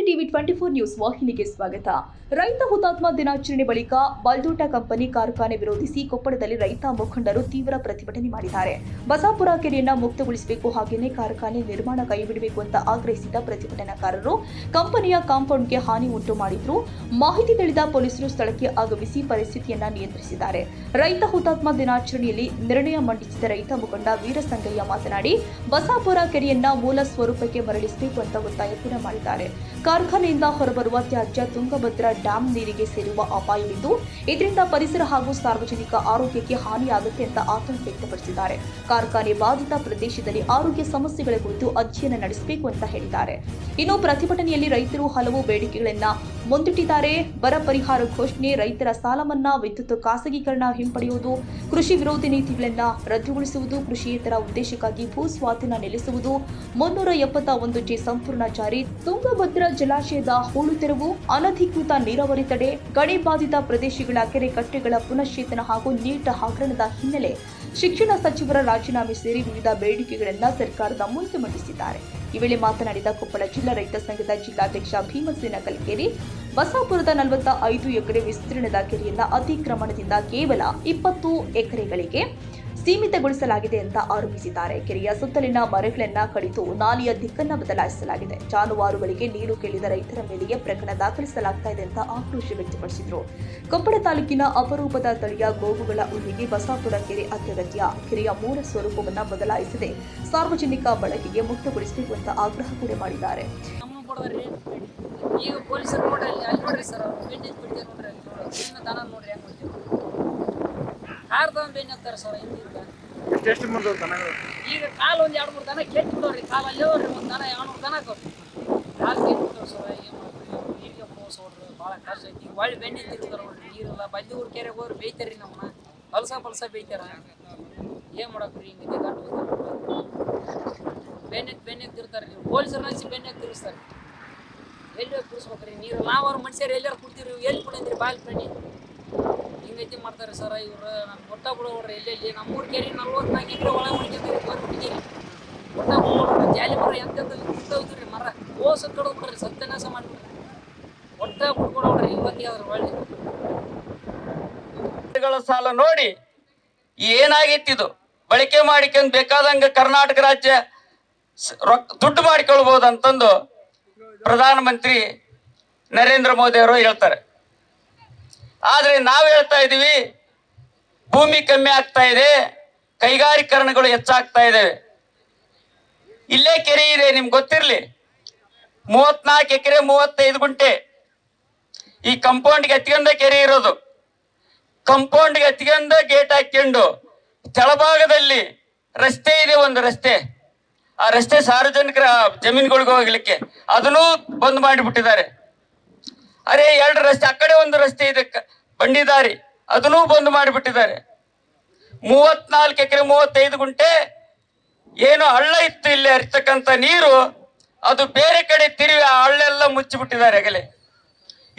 ನಮಸ್ತೆ TV 24 news ವಾಹಿನಿಗೆ ಸ್ವಾಗತ. ರೈತ ಹುತಾತ್ಮ ದಿನಾಚರಣೆ ಬಳಿಕ ಬಲ್ಡೋಟ ಕಂಪನಿ ಕಾರ್ಖಾನೆ ವಿರೋಧಿಸಿ ಕೊಪ್ಪಳದಲ್ಲಿ ರೈತ ಮುಖಂಡರು ತೀವ್ರ ಪ್ರತಿಭಟನೆ ಮಾಡಿದ್ದಾರೆ. ಬಸಾಪುರ ಕೆರೆಯನ್ನ ಮುಕ್ತಗೊಳಿಸಬೇಕು, ಹಾಗೆಯೇ ಕಾರ್ಖಾನೆ ನಿರ್ಮಾಣ ಕೈಬಿಡಬೇಕು ಅಂತ ಆಗ್ರಹಿಸಿದ ಪ್ರತಿಭಟನಾಕಾರರು ಕಂಪನಿಯ ಕಾಂಪೌಂಡ್ಗೆ ಹಾನಿ ಉಂಟು ಮಾಡಿದ್ರು. ಮಾಹಿತಿ ತಿಳಿದ ಪೊಲೀಸರು ಸ್ಥಳಕ್ಕೆ ಆಗಮಿಸಿ ಪರಿಸ್ಥಿತಿಯನ್ನ ನಿಯಂತ್ರಿಸಿದ್ದಾರೆ. ರೈತ ಹುತಾತ್ಮ ದಿನಾಚರಣೆಯಲ್ಲಿ ನಿರ್ಣಯ ಮಂಡಿಸಿದ ರೈತ ಮುಖಂಡ ವೀರಸಂಗಯ್ಯ ಮಾತನಾಡಿ, ಬಸಾಪುರ ಕೆರೆಯನ್ನ ಮೂಲ ಸ್ವರೂಪಕ್ಕೆ ಮರಳಿಸಬೇಕು ಅಂತ ಒತ್ತಾಯ ಕೂಡ ಮಾಡಿದ್ದಾರೆ. ಕಾರ್ಖಾನೆಯಿಂದ ಹೊರಬರುವ ತ್ಯಾಜ್ಯ ತುಂಗಭದ್ರಾ ಡ್ಯಾಂ ನೀರಿಗೆ ಸೇರುವ ಅಪಾಯವಿದ್ದು, ಇದರಿಂದ ಪರಿಸರ ಹಾಗೂ ಸಾರ್ವಜನಿಕ ಆರೋಗ್ಯಕ್ಕೆ ಹಾನಿಯಾಗುತ್ತೆ ಅಂತ ಆತಂಕ ವ್ಯಕ್ತಪಡಿಸಿದ್ದಾರೆ. ಕಾರ್ಖಾನೆ ಬಾಧಿತ ಪ್ರದೇಶದಲ್ಲಿ ಆರೋಗ್ಯ ಸಮಸ್ಯೆಗಳ ಕುರಿತು ಅಧ್ಯಯನ ನಡೆಸಬೇಕು ಅಂತ ಹೇಳಿದ್ದಾರೆ. ಇನ್ನು ಪ್ರತಿಭಟನೆಯಲ್ಲಿ ರೈತರು ಹಲವು ಬೇಡಿಕೆಗಳನ್ನ ಮುಂದಿಟ್ಟಿದ್ದಾರೆ. ಬರ ಪರಿಹಾರ ಘೋಷಣೆ, ರೈತರ ಸಾಲ ಮನ್ನಾ, ವಿದ್ಯುತ್ ಖಾಸಗೀಕರಣ ಹಿಂಪಡೆಯುವುದು, ಕೃಷಿ ವಿರೋಧಿ ನೀತಿಗಳನ್ನ ರದ್ದುಗೊಳಿಸುವುದು, ಕೃಷಿಯೇತರ ಉದ್ದೇಶಕ್ಕಾಗಿ ಭೂ ಸ್ವಾಧೀನ ನಿಲ್ಲಿಸುವುದು, 371 ಜೆ ಸಂಪೂರ್ಣ ಜಾರಿ, ತುಂಗಭದ್ರಾ ಜಲಾಶಯದ ಹೂಳು ತೆರವು, ಅನಧಿಕೃತ ನೀರಾವರಿ ತಡೆ, ಗಣಿ ಬಾಧಿತ ಪ್ರದೇಶಗಳ ಕೆರೆ ಕಟ್ಟೆಗಳ ಪುನಶ್ಚೇತನ ಹಾಗೂ ನೀಟ್ ಹಗರಣದ ಹಿನ್ನೆಲೆ ಶಿಕ್ಷಣ ಸಚಿವರ ರಾಜೀನಾಮೆ ಸೇರಿ ವಿವಿಧ ಬೇಡಿಕೆಗಳನ್ನು ಸರ್ಕಾರದ ಮುಂದೆ ಮಂಡಿಸಿದ್ದಾರೆ. ಈ ವೇಳೆ ಮಾತನಾಡಿದ ಕೊಪ್ಪಳ ಜಿಲ್ಲಾ ರೈತ ಸಂಘದ ಜಿಲ್ಲಾಧ್ಯಕ್ಷ ಭೀಮಸೇನ ಕಲ್ಕೇರಿ, ಬಸಾಪುರದ 45 ಎಕರೆ ವಿಸ್ತೀರ್ಣದ ಕೆರೆಯನ್ನ ಅತಿಕ್ರಮಣದಿಂದ ಕೇವಲ 20 ಎಕರೆಗಳಿಗೆ ಸೀಮಿತಗೊಳಿಸಲಾಗಿದೆ ಅಂತ ಆರೋಪಿಸಿದ್ದಾರೆ. ಕೆರೆಯ ಸುತ್ತಲಿನ ಮರಗಳನ್ನ ಕಡಿದು ನಾಲೆಯ ದಿಕ್ಕನ್ನ ಬದಲಾಯಿಸಲಾಗಿದೆ. ಜಾನುವಾರುಗಳಿಗೆ ನೀರು ಕೇಳಿದ ರೈತರ ಮೇಲೆಯೇ ಪ್ರಕರಣ ದಾಖಲಿಸಲಾಗ್ತಾ ಇದೆ ಅಂತ ಆಕ್ರೋಶ ವ್ಯಕ್ತಪಡಿಸಿದರು. ಕೊಪ್ಪಳ ತಾಲೂಕಿನ ಅಪರೂಪದ ತಳಿಯ ಗೋವುಗಳ ಉಳಿಗೆ ಬಸಾಪುರ ಕೆರೆ ಅತ್ಯಗತ್ಯ. ಕೆರೆಯ ಮೂಲ ಸ್ವರೂಪವನ್ನ ಬದಲಾಯಿಸದೆ ಸಾರ್ವಜನಿಕ ಬಳಕೆಗೆ ಮುಕ್ತಗೊಳಿಸಬೇಕು ಅಂತ ಆಗ್ರಹ ಕೂಡ ಮಾಡಿದ್ದಾರೆ. ಈಗ ಪೊಲೀಸರು ನೋಡ್ರಿ ಸರ್, ಬೆಣ್ಣೆ ಬಿಡ್ತಾರೆ ನೋಡ್ರಿ, ದನ ನೋಡ್ರಿ ಹೆಂಗ್ ಮಾಡ್ತೀವಿ ಬೆಣ್ಣೆ ಹತ್ತಾರೆ ಸರ್. ಎಷ್ಟು ಮಂದಿ ದನಗಳು ಈಗ ಕಾಲು ಒಂದು 2-3 ದನ ಕೆಟ್ಟು ಬಿಡೋರಿ, ಕಾಲು ಅಲ್ಲೇ ಹೋಗ್ರಿ, ಒಂದು ದನ 200 ದನ ಹಾಕೋರಿ, ಕಾಲು ಕೆಟ್ಟು ಬಿಡ್ತಾವ ಸರ್. ಏನು ಮಾಡ್ತೀವಿ, ನೀರಿಗೆ ಮೋಸ ಹೊಡ್ರಿ, ಭಾಳ ಕಷ್ಟ ಐತಿ. ಈಗ ಒಳ್ಳೆ ಬೆಣ್ಣೆ ತಿರುಗ್ತಾರೆ ನೋಡ್ರಿ, ನೀರಿಲ್ಲ. ಬಲ್ಲಿಊರು ಕೆರೆಗೆ ಹೋಗ್ರಿ ಬೇಯ್ತಾರ್ರಿ, ನಮ್ಮನ್ನ ಪಲ್ಸ ಬೇಯ್ತಾರ. ಏನು ಮಾಡಕ್ರಿ, ಹಿಂಗಿದೆ ಗಂಟು ಬೆಣ್ಣೆ ತಿರ್ತಾರೆ. ನೀವು ಪೊಲೀಸರು ನಡೆಸಿ ಬೆಣ್ಣೆ ತಿರ್ಗಿಸ್ತಾರೆ. ಎಲ್ಲಿ ಕುಡಿಸ್ಬೇಕ್ರಿ ನೀರು? ನಾವ್ರು ಮನುಷ್ಯರು ಎಲ್ಲಾರು ಕುಡ್ತೀರಿ, ಎಲ್ಲಿ ಕುಡಿದ್ರಿ ಬಾಲ್ ಬೆಣ್ಣೆ? ಹಿಂಗೈತಿ ಮಾಡ್ತಾರೆ ಸರ್ ಇವ್ರು. ನಾನು ಒಟ್ಟ ಬಿಡೋಡ್ರಿ, ಎಲ್ಲೆಲ್ಲಿ ನಮ್ಮೂರು ಕೆರೆ 44 ಎಕರೆ ಒಳಗೆ ಮಾಡ್ಕೊಂಡ್ರಿ, ಬರ್ಬಿಟ್ಟಿರಿ. ಒಟ್ಟ ಬಿಡೋಡ್ರಿ, ಜಾಲಿ ಮರ ಎಂತದ್ರಿ ಮರ ಓಸ ಕಡೋದು ಬರ್ರಿ, ಸತ್ಯನಾಶ ಮಾಡಿಬಿಡ್ರಿ. ಒಟ್ಟ ಬಿಡ್ಕೊಡೋಡ್ರಿ, ಇವತ್ತಿಗೆ ಅದ್ರ ಒಳ್ಳೆ ಸಾಲ ನೋಡಿ ಏನಾಗಿತ್ತಿದು ಬಳಕೆ ಮಾಡಿಕೊಂಡು ಬೇಕಾದಂಗ ಕರ್ನಾಟಕ ರಾಜ್ಯ ದುಡ್ಡು ಮಾಡಿಕೊಳ್ಬಹುದು ಅಂತಂದು ಪ್ರಧಾನಮಂತ್ರಿ ನರೇಂದ್ರ ಮೋದಿ ಅವರು ಹೇಳ್ತಾರೆ. ಆದ್ರೆ ನಾವು ಹೇಳ್ತಾ ಇದೀವಿ, ಭೂಮಿ ಕಮ್ಮಿ ಆಗ್ತಾ ಇದೆ, ಕೈಗಾರೀಕರಣಗಳು ಹೆಚ್ಚಾಗ್ತಾ ಇದಾವೆ. ಇಲ್ಲೇ ಕೆರೆ ಇದೆ, ನಿಮ್ಗೆ ಗೊತ್ತಿರ್ಲಿ, 34 ಎಕರೆ 35 ಗುಂಟೆ ಈ ಕಂಪೌಂಡ್ಗೆ ಎತ್ಕೊಂಡ ಕೆರೆ ಇರೋದು. ಕಂಪೌಂಡ್ಗೆ ಎತ್ಕೊಂಡ ಗೇಟ್ ಹಾಕೊಂಡು ಕೆಳಭಾಗದಲ್ಲಿ ರಸ್ತೆ ಇದೆ, ಒಂದು ರಸ್ತೆ. ಆ ರಸ್ತೆ ಸಾರ್ವಜನಿಕರ ಜಮೀನುಗಳಿಗೆ ಹೋಗ್ಲಿಕ್ಕೆ ಅದನ್ನೂ ಬಂದ್ ಮಾಡಿಬಿಟ್ಟಿದ್ದಾರೆ. ಅರೆ 2 ರಸ್ತೆ, ಆ ಕಡೆ ಒಂದು ರಸ್ತೆ ಇದೆ ಬಂಡಿ ದಾರಿ, ಅದನ್ನೂ ಬಂದ್ ಮಾಡಿಬಿಟ್ಟಿದ್ದಾರೆ. 34 ಎಕರೆ 35 ಗುಂಟೆ ಏನು ಹಳ್ಳ ಇತ್ತು, ಇಲ್ಲಿ ಹರಿತಕ್ಕಂಥ ನೀರು ಅದು ಬೇರೆ ಕಡೆ ತಿರುವಿ ಆ ಹಳ್ಳೆಲ್ಲ ಮುಚ್ಚಿಬಿಟ್ಟಿದ್ದಾರೆ. ಆಗಲೇ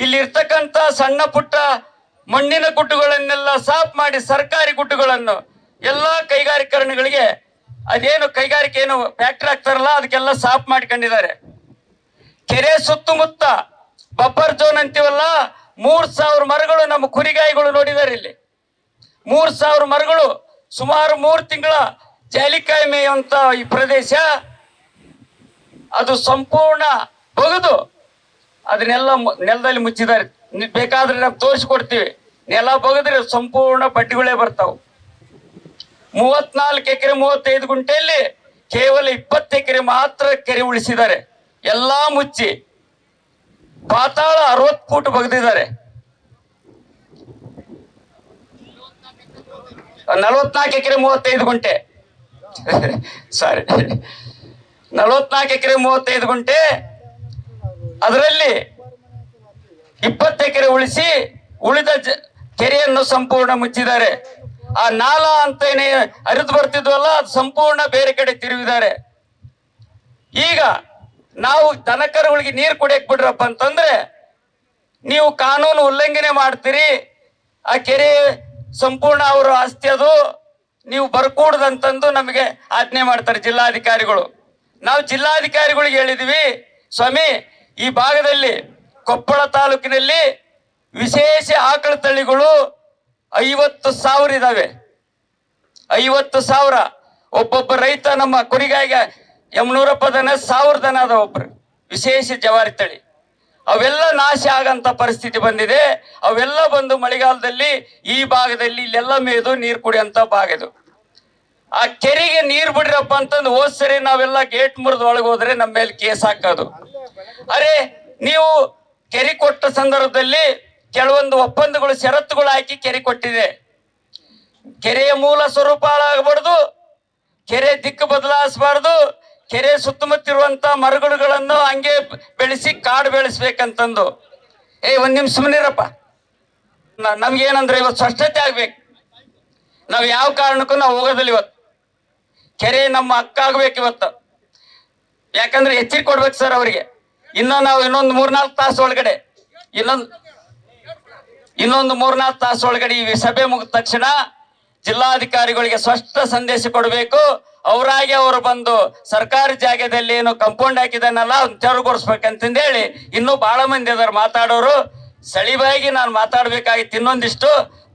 ಇಲ್ಲಿ ಇರ್ತಕ್ಕಂಥ ಸಣ್ಣ ಪುಟ್ಟ ಮಣ್ಣಿನ ಗುಡ್ಡುಗಳನ್ನೆಲ್ಲ ಸಾಫ್ ಮಾಡಿ ಸರ್ಕಾರಿ ಗುಡ್ಡುಗಳನ್ನು ಎಲ್ಲ ಕೈಗಾರೀಕರಣಗಳಿಗೆ, ಅದೇನು ಕೈಗಾರಿಕೆ ಏನು ಫ್ಯಾಕ್ಟ್ರಿ ಆಗ್ತಾರಲ್ಲ ಅದಕ್ಕೆಲ್ಲ ಸಾಫ್ ಮಾಡ್ಕೊಂಡಿದ್ದಾರೆ. ಕೆರೆ ಸುತ್ತಮುತ್ತ ಬಫರ್ ಝೋನ್ ಅಂತೀವಲ್ಲ, 3000 ಮರಗಳು ನಮ್ಮ ಕುರಿಗಾಯಿಗಳು ನೋಡಿದ್ದಾರೆ. ಇಲ್ಲಿ 3000 ಮರಗಳು, ಸುಮಾರು 3 ತಿಂಗಳ ಜಾಲಿಕಾಯಿ ಮೇಯುವಂತ ಈ ಪ್ರದೇಶ ಅದು ಸಂಪೂರ್ಣ ಬಗೆದು ಅದನ್ನೆಲ್ಲ ನೆಲದಲ್ಲಿ ಮುಚ್ಚಿದ್ದಾರೆ. ಬೇಕಾದ್ರೆ ನಾವು ತೋರಿಸ್ಕೊಡ್ತೀವಿ. ನೆಲ ಬಗೆದ್ರೆ ಸಂಪೂರ್ಣ ಬಡ್ಡಿಗಳೇ ಬರ್ತಾವ. 34 ಎಕರೆ 35 ಗುಂಟೆಯಲ್ಲಿ ಕೇವಲ 20 ಎಕರೆ ಮಾತ್ರ ಕೆರೆ ಉಳಿಸಿದ್ದಾರೆ. ಎಲ್ಲಾ ಮುಚ್ಚಿ ಪಾತಾಳ 60 ಫೂಟ್ ಬಗ್ದಿದ್ದಾರೆ. 44 ಎಕರೆ 35 ಗುಂಟೆ ಸಾರಿ 44 ಎಕರೆ 35 ಗುಂಟೆ, ಅದರಲ್ಲಿ 20 ಎಕರೆ ಉಳಿಸಿ ಉಳಿದ ಕೆರೆಯನ್ನು ಸಂಪೂರ್ಣ ಮುಚ್ಚಿದ್ದಾರೆ. ಆ ನಾಲ ಅಂತ ಏನೇ ಹರಿದು ಬರ್ತಿದ್ವಲ್ಲ, ಅದು ಸಂಪೂರ್ಣ ಬೇರೆ ಕಡೆ ತಿರುವಿದ್ದಾರೆ. ಈಗ ನಾವು ದನಕರುಗಳಿಗೆ ನೀರು ಕುಡಿಯಕ್ ಬಿಡ್ರಪ್ಪ ಅಂತಂದ್ರೆ ನೀವು ಕಾನೂನು ಉಲ್ಲಂಘನೆ ಮಾಡ್ತೀರಿ, ಆ ಕೆರೆ ಸಂಪೂರ್ಣ ಅವರ ಆಸ್ತಿ, ಅದು ನೀವು ಬರ್ಕೂಡ್ದಂತಂದು ನಮಗೆ ಆಜ್ಞೆ ಮಾಡ್ತಾರೆ ಜಿಲ್ಲಾಧಿಕಾರಿಗಳು. ನಾವು ಜಿಲ್ಲಾಧಿಕಾರಿಗಳಿಗೆ ಹೇಳಿದ್ವಿ, ಸ್ವಾಮಿ ಈ ಭಾಗದಲ್ಲಿ ಕೊಪ್ಪಳ ತಾಲೂಕಿನಲ್ಲಿ ವಿಶೇಷ ಆಕಳ ತಳಿಗಳು 50,000 ಇದಾವೆ. 50,000. ಒಬ್ಬೊಬ್ಬ ರೈತ ನಮ್ಮ ಕುರಿಗಾಯಿಗ ಯಮನೂರಪ್ಪ ದನ 1000 ದನ ಅದ ಒಬ್ರು ವಿಶೇಷ ಜವಾರಿ ತಳಿ. ಅವೆಲ್ಲ ನಾಶ ಆಗಂತ ಪರಿಸ್ಥಿತಿ ಬಂದಿದೆ. ಅವೆಲ್ಲ ಬಂದು ಮಳೆಗಾಲದಲ್ಲಿ ಈ ಭಾಗದಲ್ಲಿ ಇಲ್ಲೆಲ್ಲ ಮೇದು ನೀರು ಕುಡಿಯಂತ ಭಾಗ ಇದು. ಆ ಕೆರೆಗೆ ನೀರು ಬಿಡ್ರಪ್ಪ ಅಂತಂದು ಹೋದ್ ಸರಿ ನಾವೆಲ್ಲ ಗೇಟ್ ಮುರಿದು ಒಳಗೆ ಹೋದ್ರೆ ನಮ್ಮ ಮೇಲೆ ಕೇಸ್ ಹಾಕೋದು. ಅರೆ ನೀವು ಕೆರೆ ಕೊಟ್ಟ ಸಂದರ್ಭದಲ್ಲಿ ಕೆಲವೊಂದು ಒಪ್ಪಂದಗಳು ಷರತ್ತುಗಳು ಹಾಕಿ ಕೆರೆ ಕೊಟ್ಟಿದೆ. ಕೆರೆಯ ಮೂಲ ಸ್ವರೂಪ ಹಾಳಾಗಬಾರ್ದು, ಕೆರೆ ದಿಕ್ಕು ಬದಲಾಯಿಸಬಾರ್ದು, ಕೆರೆ ಸುತ್ತಮುತ್ತಿರುವಂತ ಮರಗಿಡಗಳನ್ನು ಹಂಗೆ ಬೆಳೆಸಿ ಕಾಡು ಬೆಳೆಸ್ಬೇಕಂತಂದು. ಒಂದ್ ನಿಮಿಷ ಸುಮ್ಮನಿರಪ್ಪ. ನಮ್ಗೇನಂದ್ರೆ ಇವತ್ತು ಸ್ಪಷ್ಟತೆ ಆಗ್ಬೇಕು. ನಾವ್ ಯಾವ ಕಾರಣಕ್ಕೂ ನಾವು ಹೋಗೋದಿಲ್ಲ. ಇವತ್ತು ಕೆರೆ ನಮ್ಮ ಹಕ್ಕ ಆಗ್ಬೇಕು ಇವತ್ತು. ಯಾಕಂದ್ರೆ ಎಚ್ಚರಿಕೆ ಕೊಡ್ಬೇಕು ಸರ್ ಅವರಿಗೆ. ಇನ್ನೊಂದು 3-4 ತಾಸು ಒಳಗಡೆ ಇನ್ನೊಂದು 3-4 ತಾಸು ಒಳಗಡೆ ಈ ಸಭೆ ಮುಗಿದ ತಕ್ಷಣ ಜಿಲ್ಲಾಧಿಕಾರಿಗಳಿಗೆ ಸ್ಪಷ್ಟ ಸಂದೇಶ ಕೊಡಬೇಕು. ಅವರಾಗಿ ಅವರು ಬಂದು ಸರ್ಕಾರಿ ಜಾಗದಲ್ಲಿ ಏನು ಕಂಪೌಂಡ್ ಹಾಕಿದಾನಲ್ಲ ಅವ್ನು ತೆರವುಗೊಳಿಸ್ಬೇಕಂತಂದೇಳಿ ಇನ್ನೂ ಬಹಳ ಮಂದಿ ಅದಾರ ಮಾತಾಡೋರು. ಸಳಿಬಾಗಿ ನಾನು ಮಾತಾಡ್ಬೇಕಾಗಿತ್ತು. ಇನ್ನೊಂದಿಷ್ಟು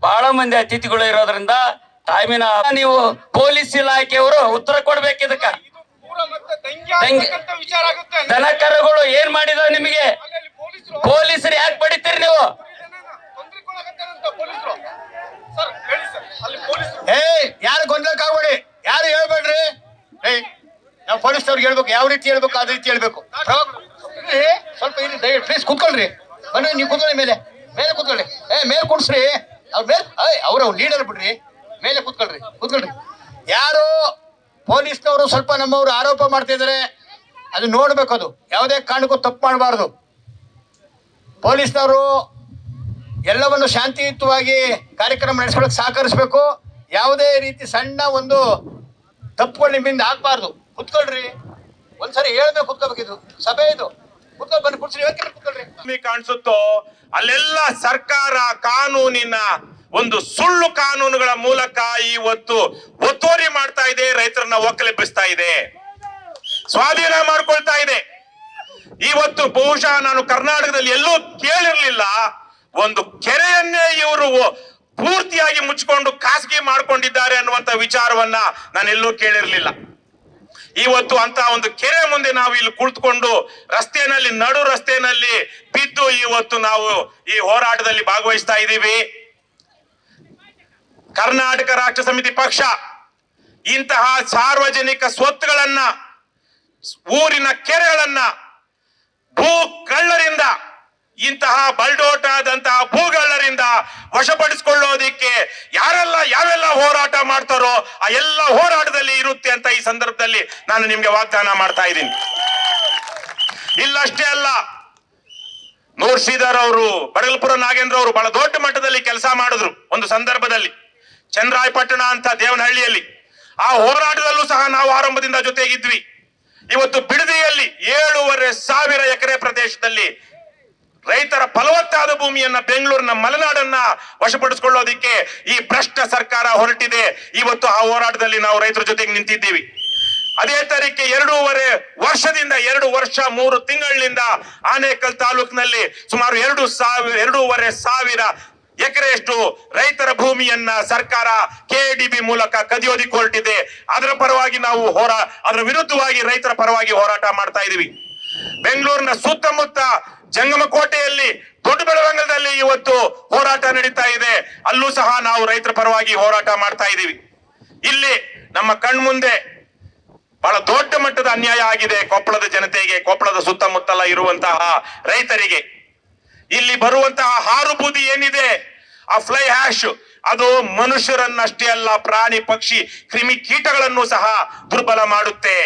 ಬಹಳ ಮಂದಿ ಅತಿಥಿಗಳು ಇರೋದ್ರಿಂದ ಟೈಮಿನ ನೀವು ಪೊಲೀಸ್ ಇಲಾಖೆಯವರು ಉತ್ತರ ಕೊಡ್ಬೇಕು. ಇದಕ್ಕ ದನ ಕರುಗಳು ಏನ್ ಮಾಡಿದಾವ ನಿಮಗೆ? ಪೊಲೀಸರು ಯಾಕೆ ಬಡಿತೀರಿ ನೀವು? ಯಾರು ಗೊಂದಲಕ್ಕಾಗ್ಬೇಡಿ, ಯಾರು ಹೇಳ್ಬೇಡ್ರಿ. ನಾವು ಪೊಲೀಸ್ನವ್ರಿಗೆ ಹೇಳ್ಬೇಕು, ಯಾವ ರೀತಿ ಹೇಳ್ಬೇಕು ಅದೇ ರೀತಿ ಹೇಳ್ಬೇಕು. ಸ್ವಲ್ಪ ಇರಿ, ದಯವಿಟ್ಟು ಪ್ಲೀಸ್ ಕೂತ್ಕೊಳ್ರಿ. ಬನ್ನಿ, ನೀವು ಕೂತ್ಕೊಳ್ಳಿ, ಮೇಲೆ ಕೂತ್ಕೊಳ್ಳಿ. ಮೇಲೆ ಕುಡ್ಸ್ರಿ. ಅವ್ರ ಮೇಲೆ ಅವ್ರ ಲೀಡರ್ ಬಿಡ್ರಿ, ಮೇಲೆ ಕೂತ್ಕೊಳ್ರಿ. ಯಾರು ಪೊಲೀಸ್ನವರು ಸ್ವಲ್ಪ ನಮ್ಮವರು ಆರೋಪ ಮಾಡ್ತಾ ಇದಾರೆ, ಅದು ನೋಡ್ಬೇಕು. ಅದು ಯಾವುದೇ ಕಾರಣಕ್ಕೂ ತಪ್ಪು ಮಾಡಬಾರ್ದು. ಪೊಲೀಸ್ನವರು ಎಲ್ಲವನ್ನು ಶಾಂತಿಯುತವಾಗಿ ಕಾರ್ಯಕ್ರಮ ನಡೆಸ್ಕೊಳಕ್ ಸಹಕರಿಸ್ಬೇಕು. ಯಾವುದೇ ರೀತಿ ಸಣ್ಣ ಒಂದು ತಪ್ಪುಗಳು ನಿಮ್ಮಿಂದ ಆಗ್ಬಾರ್ದು. ಕುತ್ಕೊಳ್ರಿ, ಒಂದ್ಸರಿ ಹೇಳ್ಬೇಕು. ಕುತ್ಕೋಬೇಕಿದು ಸಭೆ, ಇದು ಕುತ್ಕೊಂಡು ಬನ್ನಿ, ಕುತ್ಕೊಳ್ರಿ. ಕಾಣಿಸುತ್ತೋ ಅಲ್ಲೆಲ್ಲ ಸರ್ಕಾರ ಕಾನೂನಿನ ಒಂದು ಸುಳ್ಳು ಕಾನೂನುಗಳ ಮೂಲಕ ಇವತ್ತು ಒತ್ತುವರಿ ಮಾಡ್ತಾ ಇದೆ, ರೈತರನ್ನ ಒಕ್ಕಲೆಬ್ಬಿಸ್ತಾ ಇದೆ, ಸ್ವಾಧೀನ ಮಾಡ್ಕೊಳ್ತಾ ಇದೆ. ಇವತ್ತು ಬಹುಶಃ ನಾನು ಕರ್ನಾಟಕದಲ್ಲಿ ಎಲ್ಲೂ ಕೇಳಿರ್ಲಿಲ್ಲ, ಒಂದು ಕೆರೆಯನ್ನೇ ಇವರು ಪೂರ್ತಿಯಾಗಿ ಮುಚ್ಚಿಕೊಂಡು ಖಾಸಗಿ ಮಾಡ್ಕೊಂಡಿದ್ದಾರೆ ಅನ್ನುವಂತ ವಿಚಾರವನ್ನ ನಾನೆಲ್ಲೂ ಕೇಳಿರ್ಲಿಲ್ಲ. ಇವತ್ತು ಅಂತ ಒಂದು ಕೆರೆ ಮುಂದೆ ನಾವು ಇಲ್ಲಿ ಕುಳಿತುಕೊಂಡು ರಸ್ತೆಯಲ್ಲಿ ನಡು ರಸ್ತೆಯಲ್ಲಿ ಬಿದ್ದು ಇವತ್ತು ನಾವು ಈ ಹೋರಾಟದಲ್ಲಿ ಭಾಗವಹಿಸ್ತಾ ಇದ್ದೀವಿ. ಕರ್ನಾಟಕ ರಾಷ್ಟ್ರ ಸಮಿತಿ ಪಕ್ಷ ಇಂತಹ ಸಾರ್ವಜನಿಕ ಸ್ವತ್ತುಗಳನ್ನ, ಊರಿನ ಕೆರೆಗಳನ್ನ ಭೂ ಕಳ್ಳರಿಂದ, ಇಂತಹ ಬಲ್ಡೋಟಾದಂತಹ ಭೂಗಳ್ಳರಿಂದ ವಶಪಡಿಸಿಕೊಳ್ಳೋದಿಕ್ಕೆ ಯಾವೆಲ್ಲ ಹೋರಾಟ ಮಾಡ್ತಾರೋ ಆ ಎಲ್ಲ ಹೋರಾಟದಲ್ಲಿ ಇರುತ್ತೆ ಅಂತ ಈ ಸಂದರ್ಭದಲ್ಲಿ ನಾನು ನಿಮ್ಗೆ ವಾಗ್ದಾನ ಮಾಡ್ತಾ ಇದ್ದೀನಿ. ಇಲ್ಲಷ್ಟೇ ಅಲ್ಲ, ನೂರ್ ಶ್ರೀಧರ್ ಅವರು, ಬಡಗಲ್ಪುರ ನಾಗೇಂದ್ರ ಅವರು ಬಹಳ ದೊಡ್ಡ ಮಟ್ಟದಲ್ಲಿ ಕೆಲಸ ಮಾಡಿದ್ರು ಒಂದು ಸಂದರ್ಭದಲ್ಲಿ ಚನ್ನರಾಯಪಟ್ಟಣ ಅಂತ ದೇವನಹಳ್ಳಿಯಲ್ಲಿ. ಆ ಹೋರಾಟದಲ್ಲೂ ಸಹ ನಾವು ಆರಂಭದಿಂದ ಜೊತೆಗಿದ್ವಿ. ಇವತ್ತು ಬಿಡದಿಯಲ್ಲಿ 7,500 ಎಕರೆ ಪ್ರದೇಶದಲ್ಲಿ ರೈತರ ಫಲವತ್ತಾದ ಭೂಮಿಯನ್ನ, ಬೆಂಗಳೂರಿನ ಮಲೆನಾಡನ್ನ ವಶಪಡಿಸಿಕೊಳ್ಳೋದಿಕ್ಕೆ ಈ ಭ್ರಷ್ಟ ಸರ್ಕಾರ ಹೊರಟಿದೆ. ಇವತ್ತು ಆ ಹೋರಾಟದಲ್ಲಿ ನಾವು ರೈತರ ಜೊತೆಗೆ ನಿಂತಿದ್ದೀವಿ. ಅದೇ ತರೀಕೆ 2 ವರ್ಷ 3 ತಿಂಗಳಿನಿಂದ ಆನೇಕಲ್ ತಾಲೂಕಿನಲ್ಲಿ ಸುಮಾರು 2,500 ಎಕರೆಯಷ್ಟು ರೈತರ ಭೂಮಿಯನ್ನ ಸರ್ಕಾರ KDB ಮೂಲಕ ಕದಿಯೋದಿಕ್ಕೆ ಹೊರಟಿದೆ. ಅದರ ಪರವಾಗಿ ನಾವು ಅದರ ವಿರುದ್ಧವಾಗಿ ರೈತರ ಪರವಾಗಿ ಹೋರಾಟ ಮಾಡ್ತಾ ಇದೀವಿ. ಬೆಂಗಳೂರಿನ ಸುತ್ತಮುತ್ತ ಜಂಗಮಕೋಟೆಯಲ್ಲಿ, ದೊಡ್ಡ ಬೆಳವಂಗಲದಲ್ಲಿ ಇವತ್ತು ಹೋರಾಟ ನಡೀತಾ ಇದೆ. ಅಲ್ಲೂ ಸಹ ನಾವು ರೈತರ ಪರವಾಗಿ ಹೋರಾಟ ಮಾಡ್ತಾ ಇದೀವಿ. ಇಲ್ಲಿ ನಮ್ಮ ಕಣ್ಮುಂದೆ ಬಹಳ ದೊಡ್ಡ ಮಟ್ಟದ ಅನ್ಯಾಯ ಆಗಿದೆ ಕೊಪ್ಪಳದ ಜನತೆಗೆ, ಕೊಪ್ಪಳದ ಸುತ್ತಮುತ್ತಲ ಇರುವಂತಹ ರೈತರಿಗೆ. ಇಲ್ಲಿ ಬರುವಂತಹ ಹಾರು ಬೂದಿ ಏನಿದೆ, ಆ ಫ್ಲೈ ಹ್ಯಾಶ್, ಅದು ಮನುಷ್ಯರನ್ನಷ್ಟೇ ಅಲ್ಲ, ಪ್ರಾಣಿ ಪಕ್ಷಿ ಕ್ರಿಮಿ ಕೀಟಗಳನ್ನು ಸಹ ದುರ್ಬಲ ಮಾಡುತ್ತೆ.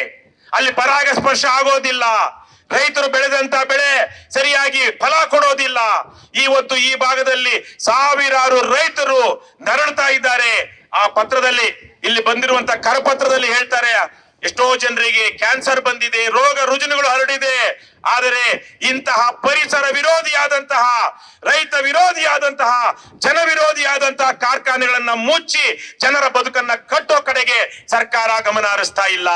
ಅಲ್ಲಿ ಪರಾಗ ಸ್ಪರ್ಶ ಆಗೋದಿಲ್ಲ, ರೈತರು ಬೆಳೆದಂತ ಬೆಳೆ ಸರಿಯಾಗಿ ಫಲ ಕೊಡೋದಿಲ್ಲ. ಇವತ್ತು ಈ ಭಾಗದಲ್ಲಿ ಸಾವಿರಾರು ರೈತರು ನರಳ್ತಾ ಇದ್ದಾರೆ. ಆ ಪತ್ರದಲ್ಲಿ, ಇಲ್ಲಿ ಬಂದಿರುವಂತ ಕರಪತ್ರದಲ್ಲಿ ಹೇಳ್ತಾರೆ, ಎಷ್ಟೋ ಜನರಿಗೆ ಕ್ಯಾನ್ಸರ್ ಬಂದಿದೆ, ರೋಗ ರುಜಿನಗಳು ಹರಡಿದೆ. ಆದರೆ ಇಂತಹ ಪರಿಸರ ವಿರೋಧಿಯಾದಂತಹ, ರೈತ ವಿರೋಧಿಯಾದಂತಹ, ಜನ ವಿರೋಧಿಯಾದಂತಹ ಕಾರ್ಖಾನೆಗಳನ್ನ ಮುಚ್ಚಿ ಜನರ ಬದುಕನ್ನ ಕಟ್ಟೋ ಕಡೆಗೆ ಸರ್ಕಾರ ಗಮನ ಹರಿಸ್ತಾ ಇಲ್ಲ.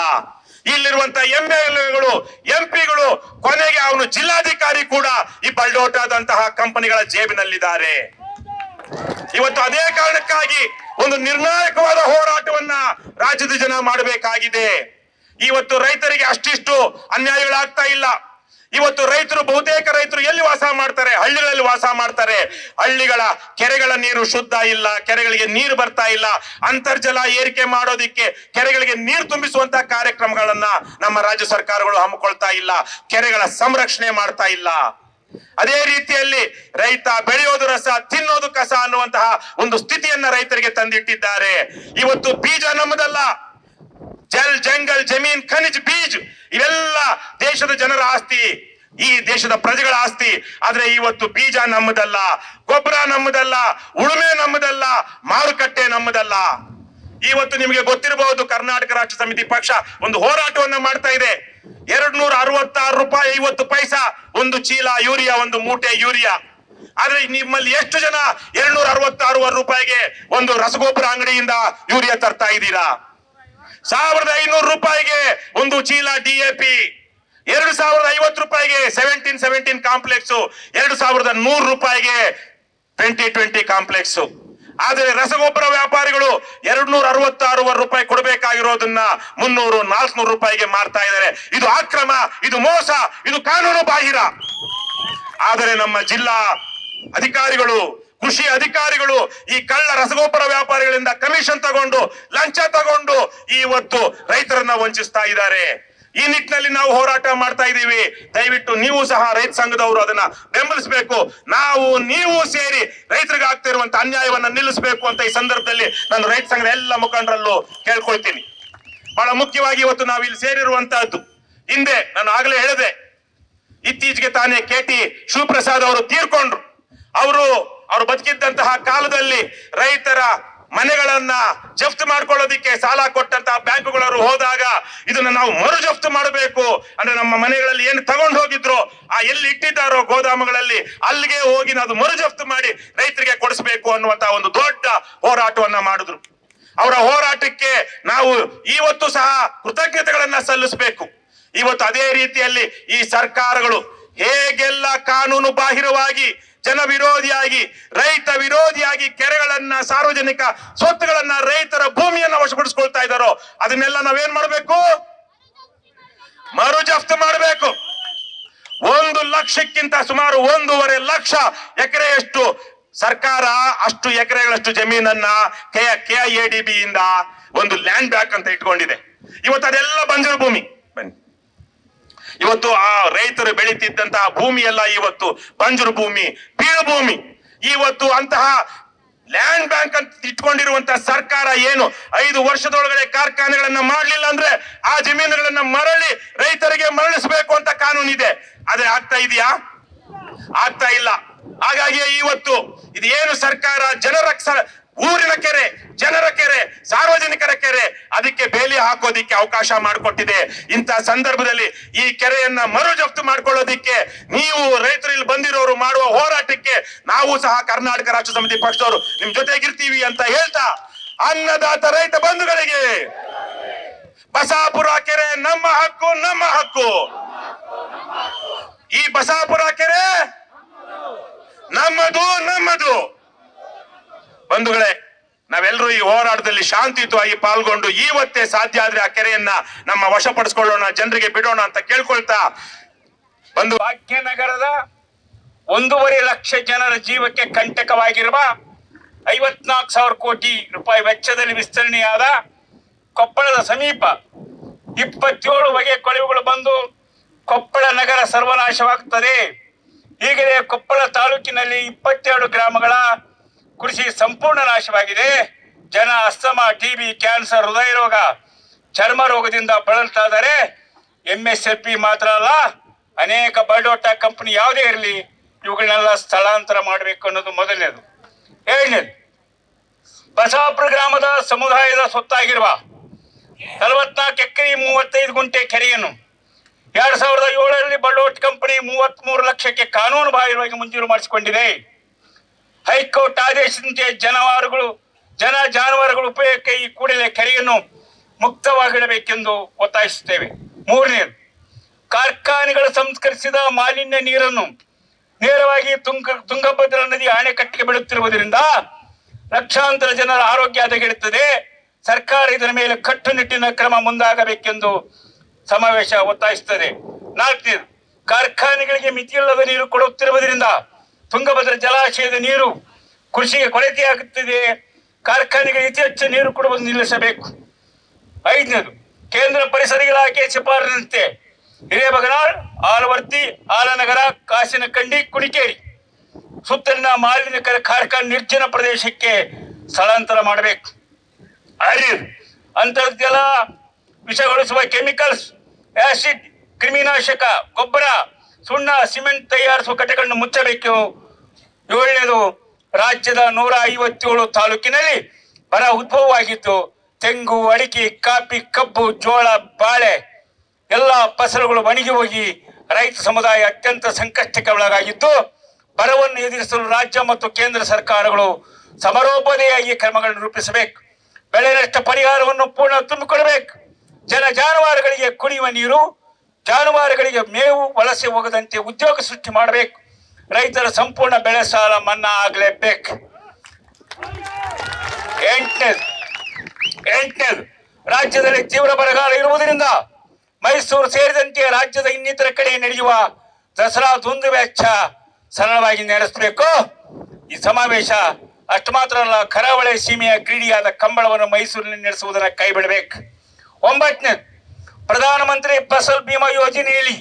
ಇಲ್ಲಿರುವಂತ MLAಗಳು MP ಗಳು ಕೊನೆಗೆ ಅವನು ಜಿಲ್ಲಾಧಿಕಾರಿ ಕೂಡ ಈ ಬಲ್ಡೋಟಾದಂತಹ ಕಂಪನಿಗಳ ಜೇಬಿನಲ್ಲಿದ್ದಾರೆ. ಇವತ್ತು ಅದೇ ಕಾರಣಕ್ಕಾಗಿ ಒಂದು ನಿರ್ಣಾಯಕವಾದ ಹೋರಾಟವನ್ನ ರಾಜ್ಯದ ಜನ ಮಾಡಬೇಕಾಗಿದೆ. ಇವತ್ತು ರೈತರಿಗೆ ಅಷ್ಟಿಷ್ಟು ಅನ್ಯಾಯಗಳಾಗ್ತಾ ಇಲ್ಲ. ಇವತ್ತು ಬಹುತೇಕ ರೈತರು ಎಲ್ಲಿ ವಾಸ ಮಾಡ್ತಾರೆ? ಹಳ್ಳಿಗಳಲ್ಲಿ ವಾಸ ಮಾಡ್ತಾರೆ. ಹಳ್ಳಿಗಳ ಕೆರೆಗಳ ನೀರು ಶುದ್ಧ ಇಲ್ಲ, ಕೆರೆಗಳಿಗೆ ನೀರು ಬರ್ತಾ ಇಲ್ಲ. ಅಂತರ್ಜಲ ಏರಿಕೆ ಮಾಡೋದಿಕ್ಕೆ ಕೆರೆಗಳಿಗೆ ನೀರು ತುಂಬಿಸುವಂತಹ ಕಾರ್ಯಕ್ರಮಗಳನ್ನ ನಮ್ಮ ರಾಜ್ಯ ಸರ್ಕಾರಗಳು ಹಮ್ಮಿಕೊಳ್ತಾ ಇಲ್ಲ, ಕೆರೆಗಳ ಸಂರಕ್ಷಣೆ ಮಾಡ್ತಾ ಇಲ್ಲ. ಅದೇ ರೀತಿಯಲ್ಲಿ ರೈತ ಬೆಳೆಯೋದು ರಸ, ತಿನ್ನೋದು ಕಸ ಅನ್ನುವಂತಹ ಒಂದು ಸ್ಥಿತಿಯನ್ನ ರೈತರಿಗೆ ತಂದಿಟ್ಟಿದ್ದಾರೆ. ಇವತ್ತು ಬೀಜ ನಮ್ಮದಲ್ಲ, ಜಲ್ ಜಂಗಲ್ ಜಮೀನ್ ಖನಿಜ್ ಬೀಜ್ ಇವೆಲ್ಲ ದೇಶದ ಜನರ ಆಸ್ತಿ, ಈ ದೇಶದ ಪ್ರಜೆಗಳ ಆಸ್ತಿ. ಆದ್ರೆ ಇವತ್ತು ಬೀಜ ನಮ್ಮದಲ್ಲ, ಗೊಬ್ಬರ ನಮ್ಮದಲ್ಲ, ಉಳುಮೆ ನಮ್ಮದಲ್ಲ, ಮಾರುಕಟ್ಟೆ ನಮ್ಮದಲ್ಲ. ಇವತ್ತು ನಿಮಗೆ ಗೊತ್ತಿರಬಹುದು, ಕರ್ನಾಟಕ ರಾಷ್ಟ್ರ ಸಮಿತಿ ಪಕ್ಷ ಒಂದು ಹೋರಾಟವನ್ನ ಮಾಡ್ತಾ ಇದೆ. 266 ರೂಪಾಯಿ 50 ಪೈಸಾ ಒಂದು ಚೀಲ ಯೂರಿಯಾ, ಒಂದು ಮೂಟೆ ಯೂರಿಯಾ. ಆದ್ರೆ ನಿಮ್ಮಲ್ಲಿ ಎಷ್ಟು ಜನ 266 ರೂಪಾಯಿಗೆ ಒಂದು ರಸಗೊಬ್ಬರ ಅಂಗಡಿಯಿಂದ ಯೂರಿಯಾ ತರ್ತಾ ಇದ್ದೀರಾ? 1500 ರೂಪಾಯಿಗೆ ಒಂದು ಚೀಲ DAP, 2050 ರೂಪಾಯಿಗೆ 17 ಕಾಂಪ್ಲೆಕ್ಸ್, 2100 ರೂಪಾಯಿಗೆ 2020 ಕಾಂಪ್ಲೆಕ್ಸ್. ಆದರೆ ರಸಗೊಬ್ಬರ ವ್ಯಾಪಾರಿಗಳು 266 ರೂಪಾಯಿ ಕೊಡಬೇಕಾಗಿರೋದನ್ನ 300-400 ರೂಪಾಯಿಗೆ ಮಾರ್ತಾ ಇದ್ದಾರೆ. ಇದು ಅಕ್ರಮ, ಇದು ಮೋಸ, ಇದು ಕಾನೂನು ಬಾಹಿರ. ಆದರೆ ನಮ್ಮ ಜಿಲ್ಲಾ ಅಧಿಕಾರಿಗಳು, ಕೃಷಿ ಅಧಿಕಾರಿಗಳು ಈ ಕಳ್ಳ ರಸಗೊಬ್ಬರ ವ್ಯಾಪಾರಿಗಳಿಂದ ಕಮಿಷನ್ ತಗೊಂಡು, ಲಂಚ ತಗೊಂಡು ಇವತ್ತು ರೈತರನ್ನ ವಂಚಿಸ್ತಾ ಇದ್ದಾರೆ. ಈ ನಿಟ್ಟಿನಲ್ಲಿ ನಾವು ಹೋರಾಟ ಮಾಡ್ತಾ ಇದ್ದೀವಿ. ದಯವಿಟ್ಟು ನೀವು ಸಹ ರೈತ ಸಂಘದವರು ಅದನ್ನ ಬೆಂಬಲಿಸಬೇಕು. ನೀವು ಸೇರಿ ರೈತರಿಗೆ ಆಗ್ತಾ ಇರುವಂತ ಅನ್ಯಾಯವನ್ನ ನಿಲ್ಲಿಸಬೇಕು ಅಂತ ಈ ಸಂದರ್ಭದಲ್ಲಿ ನಾನು ರೈತ ಸಂಘದ ಎಲ್ಲ ಮುಖಂಡರಲ್ಲೂ ಕೇಳ್ಕೊಳ್ತೀನಿ. ಬಹಳ ಮುಖ್ಯವಾಗಿ ಇವತ್ತು ನಾವು ಇಲ್ಲಿ ಸೇರಿರುವಂತಹದ್ದು, ಹಿಂದೆ ನಾನು ಆಗ್ಲೇ ಹೇಳಿದೆ, ಇತ್ತೀಚೆಗೆ ತಾನೇ KT ಶಿವಪ್ರಸಾದ್ ಅವರು ತೀರ್ಕೊಂಡ್ರು. ಅವರು ಬದುಕಿದ್ದಂತಹ ಕಾಲದಲ್ಲಿ ರೈತರ ಮನೆಗಳನ್ನ ಜಪ್ತು ಮಾಡ್ಕೊಳ್ಳೋದಿಕ್ಕೆ ಸಾಲ ಕೊಟ್ಟಂತಹ ಬ್ಯಾಂಕುಗಳವರು ಹೋದಾಗ ಇದನ್ನ ನಾವು ಮರು ಜಪ್ತು ಮಾಡಬೇಕು, ಅಂದ್ರೆ ನಮ್ಮ ಮನೆಗಳಲ್ಲಿ ಏನು ತಗೊಂಡು ಹೋಗಿದ್ರು ಎಲ್ಲಿ ಇಟ್ಟಿದ್ದಾರೋ ಗೋದಾಮುಗಳಲ್ಲಿ ಅಲ್ಲಿಗೆ ಹೋಗಿ ನಾವು ಮರು ಜಪ್ತು ಮಾಡಿ ರೈತರಿಗೆ ಕೊಡಿಸ್ಬೇಕು ಅನ್ನುವಂತಹ ಒಂದು ದೊಡ್ಡ ಹೋರಾಟವನ್ನ ಮಾಡಿದ್ರು. ಅವರ ಹೋರಾಟಕ್ಕೆ ನಾವು ಇವತ್ತು ಸಹ ಕೃತಜ್ಞತೆಗಳನ್ನ ಸಲ್ಲಿಸಬೇಕು. ಇವತ್ತು ಅದೇ ರೀತಿಯಲ್ಲಿ ಈ ಸರ್ಕಾರಗಳು ಹೇಗೆಲ್ಲ ಕಾನೂನು ಬಾಹಿರವಾಗಿ, ಜನ ವಿರೋಧಿಯಾಗಿ, ರೈತ ವಿರೋಧಿಯಾಗಿ ಕೆರೆಗಳನ್ನ, ಸಾರ್ವಜನಿಕ ಸ್ವತ್ತುಗಳನ್ನ, ರೈತರ ಭೂಮಿಯನ್ನ ವಶಪಡಿಸಿಕೊಳ್ತಾ ಇದ್ದಾರೋ ಅದನ್ನೆಲ್ಲ ನಾವೇನ್ ಮಾಡಬೇಕು? ಮರು ಜಪ್ತು ಮಾಡಬೇಕು. 1 ಲಕ್ಷಕ್ಕಿಂತ ಸುಮಾರು 1.5 ಲಕ್ಷ ಎಕರೆಯಷ್ಟು ಸರ್ಕಾರ ಅಷ್ಟು ಎಕರೆಗಳಷ್ಟು ಜಮೀನನ್ನ KIADB ಇಂದ ಒಂದು ಲ್ಯಾಂಡ್ ಬ್ಯಾಂಕ್ ಅಂತ ಇಟ್ಕೊಂಡಿದೆ. ಇವತ್ತು ಅದೆಲ್ಲ ಬಂಜರು ಭೂಮಿ. ಬನ್ನಿ, ಇವತ್ತು ಆ ರೈತರು ಬೆಳೀತಿದ್ದಂತಹ ಭೂಮಿ ಎಲ್ಲ ಇವತ್ತು ಬಂಜರು ಭೂಮಿ, ಬೀಳು ಭೂಮಿ. ಇವತ್ತು ಅಂತಹ ಲ್ಯಾಂಡ್ ಬ್ಯಾಂಕ್ ಅಂತ ಇಟ್ಕೊಂಡಿರುವಂತಹ ಸರ್ಕಾರ ಏನು 5 ವರ್ಷದೊಳಗಡೆ ಕಾರ್ಖಾನೆಗಳನ್ನ ಮಾಡ್ಲಿಲ್ಲ ಅಂದ್ರೆ ಆ ಜಮೀನುಗಳನ್ನ ಮರಳಿ ರೈತರಿಗೆ ಮರಳಿಸಬೇಕು ಅಂತ ಕಾನೂನಿದೆ. ಆದ್ರೆ ಆಗ್ತಾ ಇದೆಯಾ? ಆಗ್ತಾ ಇಲ್ಲ. ಹಾಗಾಗಿ ಇವತ್ತು ಇದು ಏನು ಸರ್ಕಾರ ಊರಿನ ಕೆರೆ, ಜನರ ಕೆರೆ, ಸಾರ್ವಜನಿಕರ ಕೆರೆ, ಅದಕ್ಕೆ ಬೇಲಿ ಹಾಕೋದಿಕ್ಕೆ ಅವಕಾಶ ಮಾಡಿಕೊಟ್ಟಿದೆ. ಇಂಥ ಸಂದರ್ಭದಲ್ಲಿ ಈ ಕೆರೆಯನ್ನ ಮರು ಜಪ್ತು ಮಾಡ್ಕೊಳ್ಳೋದಿಕ್ಕೆ ನೀವು ರೈತರು ಇಲ್ಲಿ ಬಂದಿರೋರು ಮಾಡುವ ಹೋರಾಟಕ್ಕೆ ನಾವು ಸಹ ಕರ್ನಾಟಕ ರಾಷ್ಟ್ರ ಸಮಿತಿ ಪಕ್ಷದವರು ನಿಮ್ ಜೊತೆಗಿರ್ತೀವಿ ಅಂತ ಹೇಳ್ತಾ, ಅನ್ನದಾತ ರೈತ ಬಂಧುಗಳಿಗೆ ಬಸಾಪುರ ಕೆರೆ ನಮ್ಮ ಹಕ್ಕು, ನಮ್ಮ ಹಕ್ಕು. ಈ ಬಸಾಪುರ ಕೆರೆ ನಮ್ಮದು, ನಮ್ಮದು. ಬಂಧುಗಳೇ, ನಾವೆಲ್ಲರೂ ಈ ಹೋರಾಟದಲ್ಲಿ ಶಾಂತಿಯುತವಾಗಿ ಪಾಲ್ಗೊಂಡು ಇವತ್ತೇ ಸಾಧ್ಯ ಆದ್ರೆ ಆ ಕೆರೆಯನ್ನ ನಮ್ಮ ವಶಪಡಿಸಿಕೊಳ್ಳೋಣ, ಜನರಿಗೆ ಬಿಡೋಣ ಅಂತ ಕೇಳ್ಕೊಳ್ತಾ, ಭಾಗ್ಯನಗರದ 1.5 ಲಕ್ಷ ಜನರ ಜೀವಕ್ಕೆ ಕಂಟಕವಾಗಿರುವ 54,000 ಕೋಟಿ ರೂಪಾಯಿ ವೆಚ್ಚದಲ್ಲಿ ವಿಸ್ತರಣೆಯಾದ ಕೊಪ್ಪಳದ ಸಮೀಪ 27 ಬಗೆಯ ಕೊಳವೆಗಳು ಬಂದು ಕೊಪ್ಪಳ ನಗರ ಸರ್ವನಾಶವಾಗುತ್ತದೆ. ಹೀಗಿದೆ ಕೊಪ್ಪಳ ತಾಲೂಕಿನಲ್ಲಿ 22 ಗ್ರಾಮಗಳ ಕೃಷಿ ಸಂಪೂರ್ಣ ನಾಶವಾಗಿದೆ. ಜನ ಅಸ್ತಮ, TB, ಕ್ಯಾನ್ಸರ್, ಹೃದಯ ರೋಗ, ಚರ್ಮ ರೋಗದಿಂದ ಬಳಲ್ತಾ ಇದ್ದಾರೆ. MSLP ಮಾತ್ರ ಅಲ್ಲ, ಅನೇಕ ಬಲ್ಡೋಟ ಕಂಪನಿ ಯಾವುದೇ ಇರಲಿ ಇವುಗಳನ್ನೆಲ್ಲ ಸ್ಥಳಾಂತರ ಮಾಡಬೇಕು ಅನ್ನೋದು ಮೊದಲನೇದು. ಎರಡನೇದು, ಬಸಾಪುರ ಗ್ರಾಮದ ಸಮುದಾಯದ ಸ್ವತ್ತಾಗಿರುವ 44 ಎಕರೆ 35 ಗುಂಟೆ ಕೆರೆಯನ್ನು 2007ರಲ್ಲಿ ಬಲ್ಡೋಟ್ ಕಂಪನಿ 33 ಲಕ್ಷಕ್ಕೆ ಕಾನೂನು ಬಾಹಿರವಾಗಿ ಮಂಜೂರು ಮಾಡಿಸಿಕೊಂಡಿದೆ. ಹೈಕೋರ್ಟ್ ಆದೇಶದಂತೆ ಜಾನುವಾರುಗಳು ಉಪಯೋಗಕ್ಕೆ ಈ ಕೂಡಲೇ ಕೆರೆಯನ್ನು ಮುಕ್ತವಾಗಿಡಬೇಕೆಂದು ಒತ್ತಾಯಿಸುತ್ತೇವೆ. ಮೂರನೇದು, ಕಾರ್ಖಾನೆಗಳು ಸಂಸ್ಕರಿಸಿದ ಮಾಲಿನ್ಯ ನೀರನ್ನು ನೇರವಾಗಿ ತುಂಗಭದ್ರಾ ನದಿ ಅಣೆಕಟ್ಟಿಗೆ ಬಿಡುತ್ತಿರುವುದರಿಂದ ಲಕ್ಷಾಂತರ ಜನರ ಆರೋಗ್ಯ ಹದಗೆಡುತ್ತದೆ. ಸರ್ಕಾರ ಇದರ ಮೇಲೆ ಕಟ್ಟುನಿಟ್ಟಿನ ಕ್ರಮ ಮುಂದಾಗಬೇಕೆಂದು ಸಮಾವೇಶ ಒತ್ತಾಯಿಸುತ್ತದೆ. ನಾಲ್ಕನೇದು, ಕಾರ್ಖಾನೆಗಳಿಗೆ ಮಿತಿಯಿಲ್ಲದ ನೀರು ಕೊಡುತ್ತಿರುವುದರಿಂದ ತುಂಗಭದ್ರಾ ಜಲಾಶಯದ ನೀರು ಕೃಷಿಗೆ ಕೊರತೆಯಾಗುತ್ತಿದೆ. ಕಾರ್ಖಾನೆಗೆ ಅತಿ ಹೆಚ್ಚು ನೀರು ಕೊಡುವುದು ನಿಲ್ಲಿಸಬೇಕು. ಐದನೇದು, ಕೇಂದ್ರ ಪರಿಸರ ಇಲಾಖೆ ಶಿಫಾರಸಿನಂತೆ ಹಿರೇಬಗನಾಳ್, ಆಲವರ್ತಿ, ಆಲನಗರ, ಕಾಸಿನಕಂಡಿ, ಕುಣಿಕೇರಿ ಸುತ್ತಲಿನ ಮಾಲಿನ್ಯಕರ ಕಾರ್ಖಾನೆ ನಿರ್ಜನ ಪ್ರದೇಶಕ್ಕೆ ಸ್ಥಳಾಂತರ ಮಾಡಬೇಕು. ಆರನೇದು, ಅಂತರ್ಜಲ ವಿಷಗೊಳಿಸುವ ಕೆಮಿಕಲ್ಸ್, ಆಸಿಡ್, ಕ್ರಿಮಿನಾಶಕ, ಗೊಬ್ಬರ, ಸುಣ್ಣ, ಸಿಮೆಂಟ್ ತಯಾರಿಸುವ ಘಟಕಗಳನ್ನು ಮುಚ್ಚಬೇಕು. ಏಳನೇದು, ರಾಜ್ಯದ 157 ತಾಲೂಕಿನಲ್ಲಿ ಬರ ಉದ್ಭವವಾಗಿದ್ದು ತೆಂಗು, ಅಡಿಕೆ, ಕಾಫಿ, ಕಬ್ಬು, ಜೋಳ, ಬಾಳೆ ಎಲ್ಲ ಫಸಲುಗಳು ಒಣಗಿ ಹೋಗಿ ರೈತ ಸಮುದಾಯ ಅತ್ಯಂತ ಸಂಕಷ್ಟಕ್ಕೆ ಒಳಗಾಗಿದ್ದು ಬರವನ್ನು ಎದುರಿಸಲು ರಾಜ್ಯ ಮತ್ತು ಕೇಂದ್ರ ಸರ್ಕಾರಗಳು ಸಮರೋಪಾದಿಯಾಗಿ ಕ್ರಮಗಳನ್ನು ರೂಪಿಸಬೇಕು. ಬೆಳೆ ನಷ್ಟ ಪರಿಹಾರವನ್ನು ಪೂರ್ಣ ತುಂಬಿಕೊಡಬೇಕು. ಜಾನುವಾರುಗಳಿಗೆ ಕುಡಿಯುವ ನೀರು, ಜಾನುವಾರುಗಳಿಗೆ ಮೇವು ವಲಸೆ ಹೋಗದಂತೆ ಉದ್ಯೋಗ ಸೃಷ್ಟಿ ಮಾಡಬೇಕು. ರೈತರ ಸಂಪೂರ್ಣ ಬೆಳೆ ಸಾಲ ಮನ್ನಾ ಆಗಲೇಬೇಕು. ಎಂಟನೇದು, ರಾಜ್ಯದಲ್ಲಿ ತೀವ್ರ ಬರಗಾಲ ಇರುವುದರಿಂದ ಮೈಸೂರು ಸೇರಿದಂತೆ ರಾಜ್ಯದ ಇನ್ನಿತರ ಕಡೆ ನಡೆಯುವ ದಸರಾ ದುಂದು ವೆಚ್ಚ ಸರಳವಾಗಿ ನಡೆಸಬೇಕು. ಈ ಸಮಾವೇಶ ಅಷ್ಟು ಮಾತ್ರ ಅಲ್ಲ, ಕರಾವಳಿ ಸೀಮೆಯ ಕ್ರೀಡೆಯಾದ ಕಂಬಳವನ್ನು ಮೈಸೂರಿನಲ್ಲಿ ನಡೆಸುವುದನ್ನು ಕೈಬಿಡಬೇಕು. 9ನೇದು, ಪ್ರಧಾನಮಂತ್ರಿ ಫಸಲ್ ಬಿಮಾ ಯೋಜನೆಯಲ್ಲಿ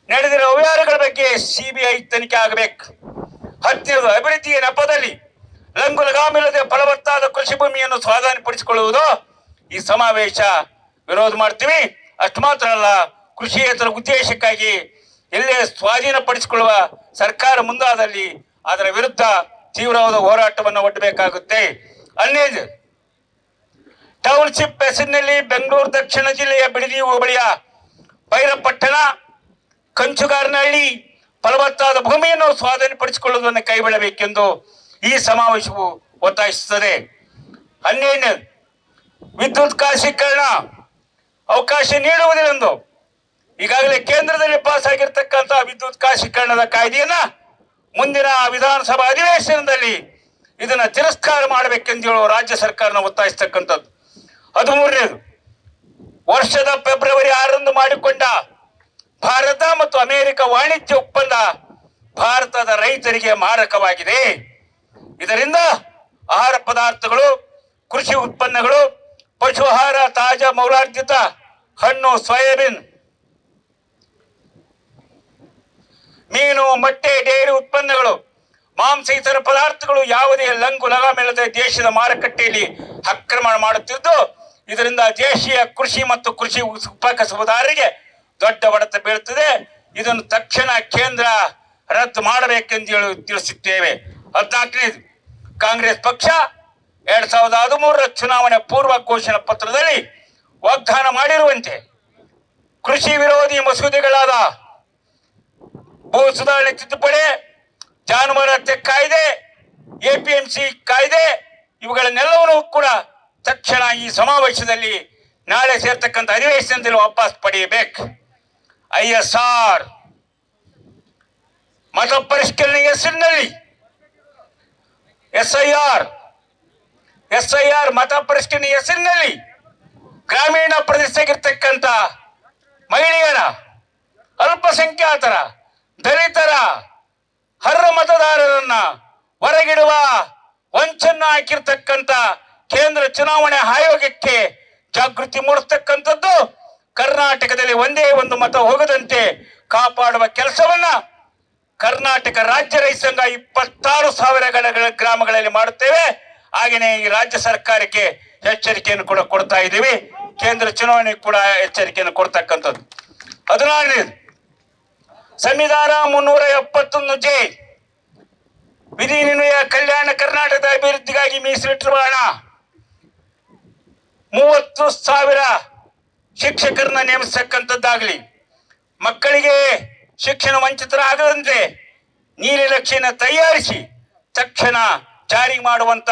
ನಡೆದಿರುವ ಅವ್ಯವಹಾರಗಳ ಬಗ್ಗೆ ಸಿಬಿಐ ತನಿಖೆ ಆಗಬೇಕು. 10ನೇದು, ಅಭಿವೃದ್ಧಿಯ ನೆಪದಲ್ಲಿ ಲಂಗು ಲಗಾಮಿಲ್ಲದೆ ಫಲವತ್ತಾದ ಕೃಷಿ ಭೂಮಿಯನ್ನು ಸ್ವಾಧೀನಪಡಿಸಿಕೊಳ್ಳುವುದು. ಈ ಸಮಾವೇಶ ವಿರೋಧ ಮಾಡ್ತೀವಿ. ಅಷ್ಟು ಮಾತ್ರ ಅಲ್ಲ, ಕೃಷಿಯೇತರ ಉದ್ದೇಶಕ್ಕಾಗಿ ಎಲ್ಲೇ ಸ್ವಾಧೀನಪಡಿಸಿಕೊಳ್ಳುವ ಸರ್ಕಾರ ಮುಂದಾದಲ್ಲಿ ಅದರ ವಿರುದ್ಧ ತೀವ್ರವಾದ ಹೋರಾಟವನ್ನು ಒಡ್ಡಬೇಕಾಗುತ್ತೆ. 11ನೇದು, ಟೌನ್ಶಿಪ್ ಹೆಸರಿನಲ್ಲಿ ಬೆಂಗಳೂರು ದಕ್ಷಿಣ ಜಿಲ್ಲೆಯ ಬಿಡದಿ ಹೋಬಳಿಯ ಬೈರಪಟ್ಟಣ, ಕಂಚುಗಾರನಹಳ್ಳಿ ಫಲವತ್ತಾದ ಭೂಮಿಯನ್ನು ಸ್ವಾಧೀನಪಡಿಸಿಕೊಳ್ಳುವುದನ್ನು ಕೈಬಿಡಬೇಕೆಂದು ಈ ಸಮಾವೇಶವು ಒತ್ತಾಯಿಸುತ್ತದೆ. 12ನೇದು, ವಿದ್ಯುತ್ ಖಾಸಗೀಕರಣ ಅವಕಾಶ ನೀಡುವುದಿല്ലെಂದು ಈಗಾಗಲೇ ಕೇಂದ್ರದಲ್ಲಿ ಪಾಸ್ ಆಗಿರ್ತಕ್ಕಂಥ ವಿದ್ಯುತ್ ಖಾಸಗೀಕರಣದ ಕಾಯ್ದೆಯನ್ನ ಮುಂದಿನ ವಿಧಾನಸಭಾ ಅಧಿವೇಶನದಲ್ಲಿ ಇದನ್ನ ತಿರಸ್ಕಾರ ಮಾಡಬೇಕೆಂದು ರಾಜ್ಯ ಸರ್ಕಾರನ ಒತ್ತಾಯಿಸ್ತಕ್ಕಂಥದ್ದು. 13ನೇದು, ವರ್ಷದ ಫೆಬ್ರವರಿ 6ರಂದು ಮಾಡಿಕೊಂಡ ಭಾರತ ಮತ್ತು ಅಮೆರಿಕ ವಾಣಿಜ್ಯ ಒಪ್ಪಂದ ಭಾರತದ ರೈತರಿಗೆ ಮಾರಕವಾಗಿದೆ. ಇದರಿಂದ ಆಹಾರ ಪದಾರ್ಥಗಳು, ಕೃಷಿ ಉತ್ಪನ್ನಗಳು, ಪಶು ಆಹಾರ, ತಾಜಾ ಮೌಲ್ಯಾರ್ಜಿತ ಹಣ್ಣು, ಸೋಯಾಬೀನ್, ಮೀನು, ಮೊಟ್ಟೆ, ಡೈರಿ ಉತ್ಪನ್ನಗಳು, ಮಾಂಸ ಇತರ ಪದಾರ್ಥಗಳು ಯಾವುದೇ ಲಂಗು ಲಗಾಮಿಲ್ಲದೆ ದೇಶದ ಮಾರುಕಟ್ಟೆಯಲ್ಲಿ ಆಕ್ರಮಣ ಮಾಡುತ್ತಿದ್ದು ಇದರಿಂದ ದೇಶೀಯ ಕೃಷಿ ಮತ್ತು ಕೃಷಿ ಉಪಕಸಬುದಾರರಿಗೆ ದೊಡ್ಡ ಹೊಡೆತ ಬೀಳುತ್ತದೆ. ಇದನ್ನು ತಕ್ಷಣ ಕೇಂದ್ರ ರದ್ದು ಮಾಡಬೇಕೆಂದು ತಿಳಿಸುತ್ತೇವೆ. 14ನೇದು, ಕಾಂಗ್ರೆಸ್ ಪಕ್ಷ 2013 ಚುನಾವಣೆ ಪೂರ್ವ ಘೋಷಣಾ ಪತ್ರದಲ್ಲಿ ವಾಗ್ದಾನ ಮಾಡಿರುವಂತೆ ಕೃಷಿ ವಿರೋಧಿ ಮಸೂದೆಗಳಾದ ಭೂ ಸುಧಾರಣೆ ತಿದ್ದುಪಡಿ, ಜಾನುವಾರು ಹತ್ಯೆ ಕಾಯ್ದೆ, APMC ಕಾಯ್ದೆ ಇವುಗಳನ್ನೆಲ್ಲವನ್ನೂ ಕೂಡ ತಕ್ಷಣ ಈ ಸಮಾವೇಶದಲ್ಲಿ ನಾಳೆ ಸೇರ್ತಕ್ಕಂಥ ಅಧಿವೇಶನದಲ್ಲಿ ವಾಪಸ್ ಪಡೆಯಬೇಕು. ISR ಮತ ಪರಿಷ್ಕರಣೆ ಹೆಸರಿನಲ್ಲಿ SIR ಮತ ಪರಿಷ್ಕರಣೆ ಹೆಸರಿನಲ್ಲಿ ಗ್ರಾಮೀಣ ಪ್ರದೇಶದಲ್ಲಿರ್ತಕ್ಕಂಥ ಮಹಿಳೆಯರ, ಅಲ್ಪಸಂಖ್ಯಾತರ, ದಲಿತರ, ಅರ್ಹ ಮತದಾರರನ್ನ ಹೊರಗಿಡುವ ವಂಚನ್ನ ಹಾಕಿರ್ತಕ್ಕಂಥ ಕೇಂದ್ರ ಚುನಾವಣಾ ಆಯೋಗಕ್ಕೆ ಜಾಗೃತಿ ಮೂಡಿಸ್ತಕ್ಕಂಥದ್ದು, ಕರ್ನಾಟಕದಲ್ಲಿ ಒಂದೇ ಒಂದು ಮತ ಹೋಗದಂತೆ ಕಾಪಾಡುವ ಕೆಲಸವನ್ನ ಕರ್ನಾಟಕ ರಾಜ್ಯ ರೈತ ಸಂಘ 26,000 ಗ್ರಾಮಗಳಲ್ಲಿ ಮಾಡುತ್ತೇವೆ. ಹಾಗೆಯೇ ಈ ರಾಜ್ಯ ಸರ್ಕಾರಕ್ಕೆ ಎಚ್ಚರಿಕೆಯನ್ನು ಕೂಡ ಕೊಡ್ತಾ ಇದ್ದೀವಿ. ಕೇಂದ್ರ ಚುನಾವಣೆ ಕೂಡ ಎಚ್ಚರಿಕೆಯನ್ನು ಕೊಡ್ತಕ್ಕಂಥದ್ದು. 14ನೇದು, ಸಂವಿಧಾನ 371J ವಿಧಿನಿರ್ಣಯ ಕಲ್ಯಾಣ ಕರ್ನಾಟಕದ ಅಭಿವೃದ್ಧಿಗಾಗಿ ಮೀಸಲಿಟ್ಟಿರುವ ಹಣ 30,000 ಶಿಕ್ಷಕರನ್ನ ನೇಮಿಸತಕ್ಕಂಥದ್ದಾಗಲಿ, ಮಕ್ಕಳಿಗೆ ಶಿಕ್ಷಣ ವಂಚಿತರಾಗದಂತೆ ನೀಲನಕ್ಷೆಯನ್ನು ತಯಾರಿಸಿ ತಕ್ಷಣ ಜಾರಿ ಮಾಡುವಂತ